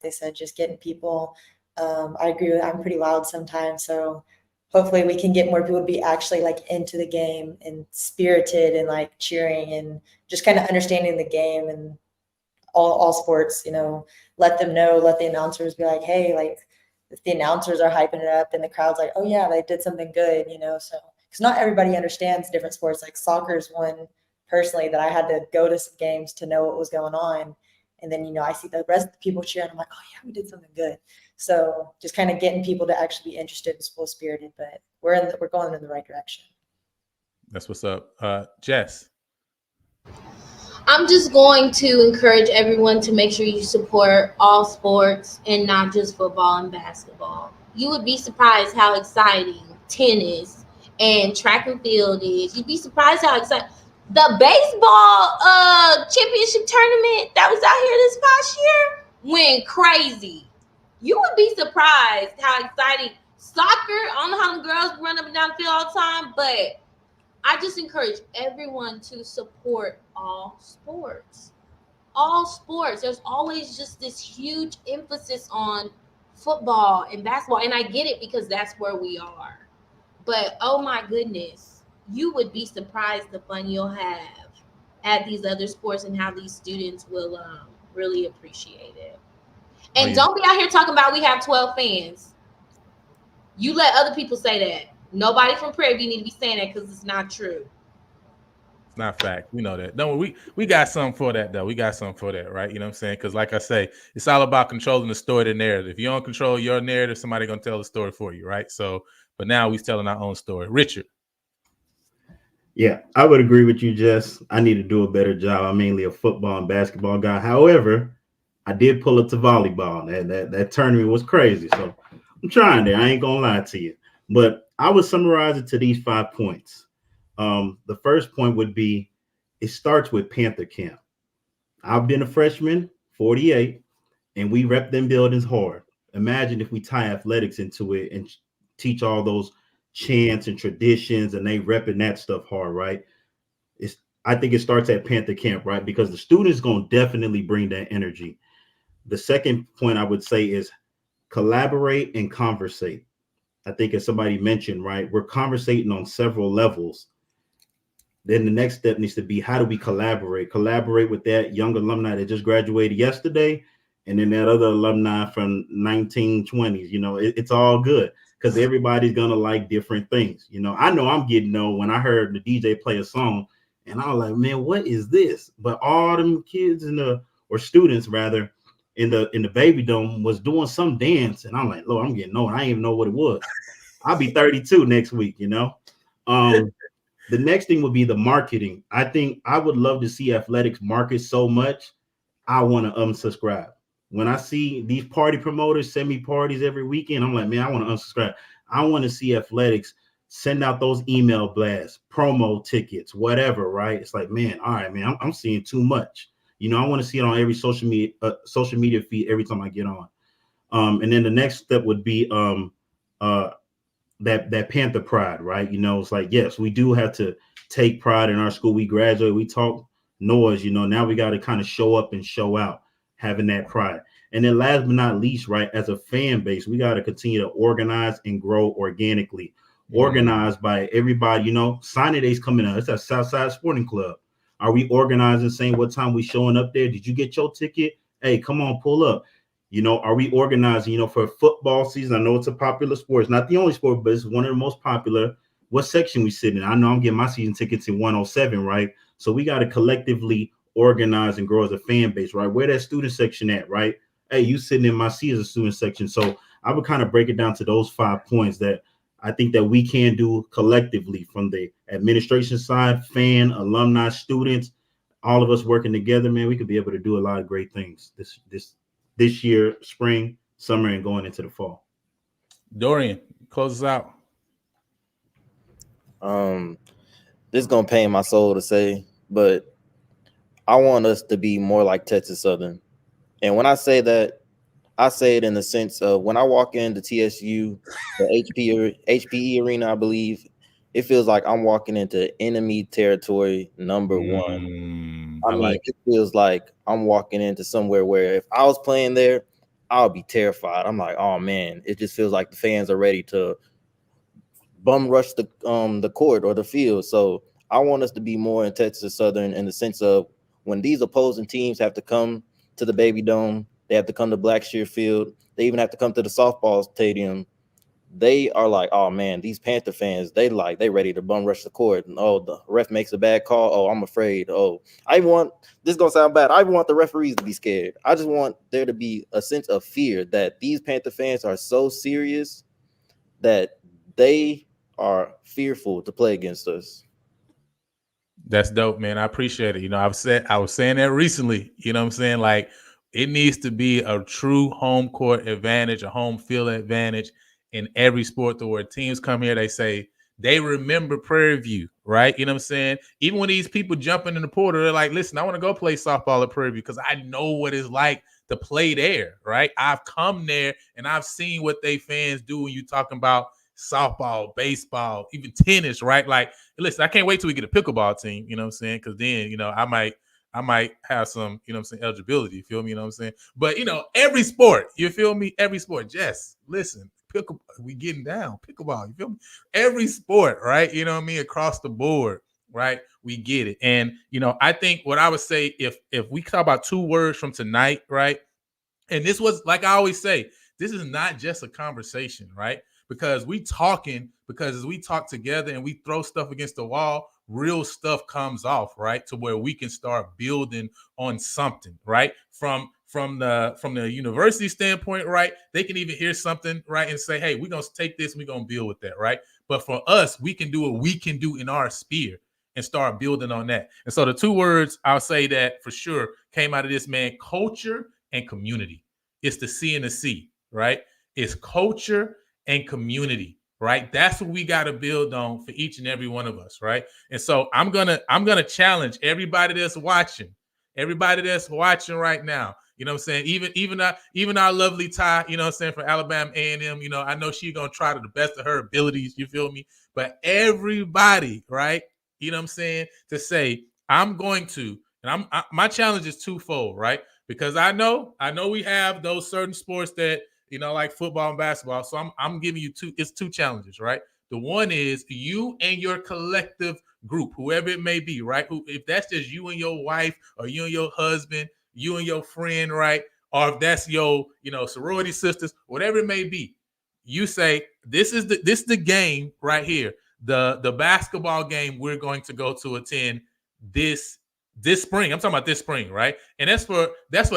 They said just getting people. I agree with. I'm pretty loud sometimes, so hopefully we can get more people to be actually like into the game and spirited and like cheering and just kind of understanding the game and all sports. Let them know. Let the announcers be like, hey, like if the announcers are hyping it up, then the crowd's like, oh yeah, they did something good. So because not everybody understands different sports. Like soccer is one personally that I had to go to some games to know what was going on. And then, I see the rest of the people cheering. I'm like, oh, yeah, we did something good. So just kind of getting people to actually be interested and school-spirited. But we're going in the right direction. That's what's up. Jess. I'm just going to encourage everyone to make sure you support all sports and not just football and basketball. You would be surprised how exciting tennis and track and field is. You'd be surprised how exciting. The baseball championship tournament that was out here this past year went crazy. You would be surprised how exciting soccer. I don't know how the girls run up and down the field all the time, but I just encourage everyone to support all sports. All sports. There's always just this huge emphasis on football and basketball, and I get it because that's where we are. But oh my goodness. You would be surprised the fun you'll have at these other sports and how these students will really appreciate it. And don't be out here talking about we have 12 fans. You let other people say that. Nobody from Prairie View need to be saying that because it's not true. It's not fact. We know that. No, we got something for that though. We got something for that, right? You know what I'm saying? Because like I say, it's all about controlling the story, the narrative. If you don't control your narrative, somebody gonna tell the story for you, right? So, but now we're telling our own story. Richard. Yeah, I would agree with you, Jess. I need to do a better job. I'm mainly a football and basketball guy. However, I did pull up to volleyball. That tournament was crazy. So I'm trying there. I ain't gonna lie to you. But I would summarize it to these 5 points. The first point would be it starts with Panther Camp. I've been a freshman, 48, and we rep them buildings hard. Imagine if we tie athletics into it and teach all those chants and traditions, and they repping that stuff hard, right? I think it starts at Panther Camp, right? Because the students gonna definitely bring that energy. The second point I would say is collaborate and conversate. I think as somebody mentioned, right, we're conversating on several levels. Then the next step needs to be how do we collaborate? Collaborate with that young alumni that just graduated yesterday, and then that other alumni from 1920s. It's all good. Because everybody's gonna like different things. I know I'm getting when I heard the DJ play a song, and I was like, man, what is this? But all them kids or students rather, in the baby dome was doing some dance, and I'm like, Lord, I'm getting old. I didn't even know what it was. I'll be 32 next week, you know. The next thing would be the marketing. I think I would love to see athletics market so much. I want to unsubscribe. When I see these party promoters send me parties every weekend, I'm like, man, I want to unsubscribe. I want to see athletics send out those email blasts, promo tickets, whatever, right? It's like, man, all right, man, I'm seeing too much. You know, I want to see it on every social media feed every time I get on. And then the next step would be that Panther pride, right? You know, it's like, yes, we do have to take pride in our school. We graduate, we talk noise, you know, now we got to kind of show up and show out, having that pride. And then last but not least, right, as a fan base, we got to continue to organize and grow organically, organized by everybody. You know, signing day's coming up. It's at Southside Sporting Club. Are we organizing, saying what time we showing up there? Did you get your ticket? Hey, come on, pull up. You know, are we organizing, you know, for football season? I know it's a popular sport. It's not the only sport, but it's one of the most popular. What section we sit in? I know I'm getting my season tickets in 107, right? So we got to collectively organize and grow as a fan base, right? Where that student section at, right? Hey, you sitting in my seat as a student section. So I would kind of break it down to those 5 points that I think that we can do collectively, from the administration side, fan, alumni, students, all of us working together, man. We could be able to do a lot of great things this year, spring, summer, and going into the fall. Dorian, close us out. This is gonna pain my soul to say, but I want us to be more like Texas Southern. And when I say that, I say it in the sense of when I walk into TSU, the HPE arena, I believe, it feels like I'm walking into enemy territory number one. I mean, it feels like I'm walking into somewhere where if I was playing there, I would be terrified. I'm like, oh man, it just feels like the fans are ready to bum rush the court or the field. So I want us to be more in Texas Southern in the sense of when these opposing teams have to come to the Baby Dome, they have to come to Blackshear Field, they even have to come to the softball stadium. They are like, oh man, these Panther fans, they ready to bum rush the court. And oh, the ref makes a bad call. Oh, I'm afraid. Oh, this is gonna sound bad. I even want the referees to be scared. I just want there to be a sense of fear that these Panther fans are so serious that they are fearful to play against us. That's dope, man. I appreciate it. You know, I was saying that recently. You know what I'm saying? Like, it needs to be a true home court advantage, a home field advantage in every sport. Where teams come here, they say they remember Prairie View, right? You know what I'm saying? Even when these people jumping in the portal, they're like, listen, I want to go play softball at Prairie View because I know what it's like to play there, right? I've come there and I've seen what they fans do when you talking about softball, baseball, even tennis, right? Like, listen, I can't wait till we get a pickleball team, you know what I'm saying? Because then, you know, I might have some, you know what I'm saying, eligibility, you feel me? You know what I'm saying? But, you know, every sport, you feel me? Every sport, Jess, listen, pickleball, we getting down, pickleball, you feel me? Every sport, right? You know what I mean? Across the board, right? We get it. And, you know, I think what I would say, if we talk about 2 words from tonight, right? And this was, like I always say, this is not just a conversation, right? Because as we talk together and we throw stuff against the wall, real stuff comes off, right? To where we can start building on something, right? From the university standpoint, right? They can even hear something, right? And say, hey, we're going to take this, we're going to build with that, right? But for us, we can do what we can do in our sphere and start building on that. And so the 2 words I'll say that for sure came out of this, man: culture and community. It's the C and the C, right? It's culture and community, right? That's what we got to build on for each and every one of us, right? And so I'm gonna challenge everybody that's watching right now. You know what I'm saying? Even our lovely Ty, you know what I'm saying, from Alabama A&M, you know, I know she's gonna try to the best of her abilities, you feel me? But everybody, right? You know what I'm saying? To say, I'm going to, and my challenge is twofold, right? Because I know we have those certain sports that, you know, like football and basketball. So I'm giving you 2 challenges, right? The one is you and your collective group, whoever it may be, right? If that's just you and your wife, or you and your husband, you and your friend, right? Or if that's your, you know, sorority sisters, whatever it may be, you say, this is the game right here. The basketball game we're going to go to attend this spring. I'm talking about this spring, right? And that's for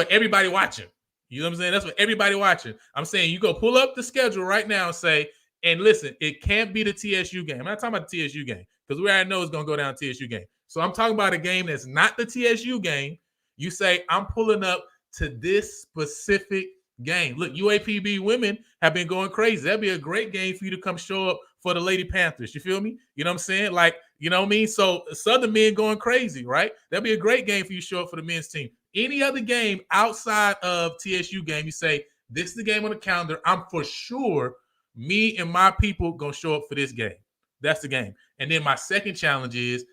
everybody watching. You know what I'm saying? That's for everybody watching. I'm saying you go pull up the schedule right now and say, And listen, it can't be the TSU game. I'm not talking about the TSU game because we already know it's going to go down TSU game. So I'm talking about a game that's not the TSU game. You say, I'm pulling up to this specific game. Look, UAPB women have been going crazy. That'd be a great game for you to come show up for the Lady Panthers. You feel me? You know what I'm saying? Like, you know what I mean? So Southern men going crazy, right? That'd be a great game for you to show up for the men's team. Any other game outside of TSU game, you say, this is the game on the calendar. I'm for sure me and my people gonna show up for this game. That's the game. And then my second challenge is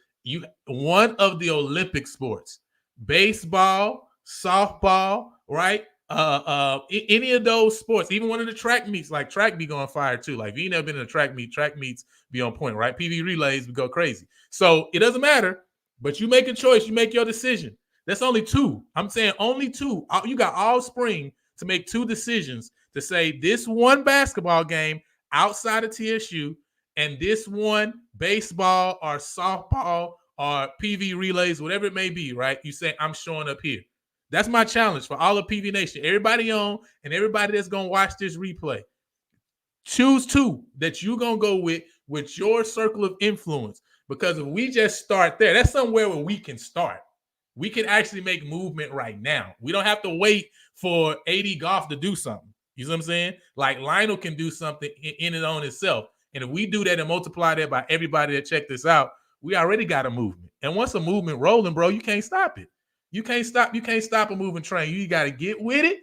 one of the Olympic sports, baseball, softball, right? Any of those sports, even one of the track meets, like track be going fire too. Like if you never been in a track meets be on point, right? PV relays, we go crazy. So it doesn't matter, but you make a choice, you make your decision. That's only 2. I'm saying only 2. You got all spring to make 2 decisions to say this one basketball game outside of TSU and this one baseball or softball or PV relays, whatever it may be, right? You say, I'm showing up here. That's my challenge for all of PV Nation. Everybody on and everybody that's going to watch this replay. Choose 2 that you're going to go with your circle of influence. Because if we just start there, that's somewhere where we can start. We can actually make movement right now. We don't have to wait for AD Golf to do something. You see what I'm saying? Like Lionel can do something in and on itself. And if we do that and multiply that by everybody that check this out, we already got a movement. And once a movement rolling, bro, you can't stop it. You can't stop a moving train. You got to get with it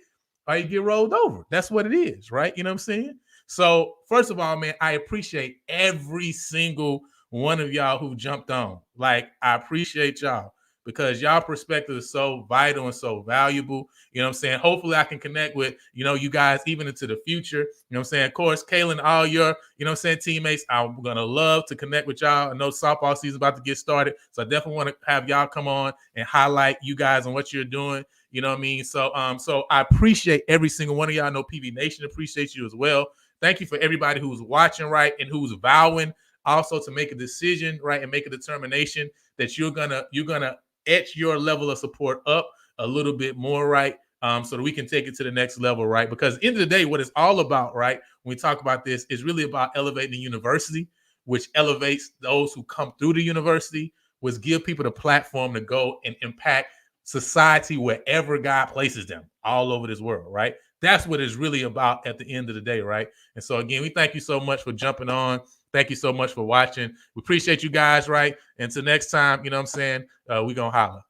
or you get rolled over. That's what it is, right? You know what I'm saying? So first of all, man, I appreciate every single one of y'all who jumped on. Like, I appreciate y'all. Because y'all perspective is so vital and so valuable. You know what I'm saying? Hopefully I can connect with, you guys even into the future. You know what I'm saying? Of course, Kaylin, all your, teammates, I'm going to love to connect with y'all. I know softball season is about to get started. So I definitely want to have y'all come on and highlight you guys and what you're doing. You know what I mean? So I appreciate every single one of y'all. I know PV Nation appreciates you as well. Thank you for everybody who's watching, right? And who's vowing also to make a decision, right? And make a determination that you're going to etch your level of support up a little bit more, right? So that we can take it to the next level, right? Because at the end of the day, what it's all about, right, when we talk about this, is really about elevating the university, which elevates those who come through the university, which give people the platform to go and impact society wherever God places them all over this world, right? That's what it's really about at the end of the day, right? And so again, we thank you so much for jumping on. Thank you so much for watching. We appreciate you guys, right? Until next time, you know what I'm saying? We gonna holler.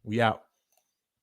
We out.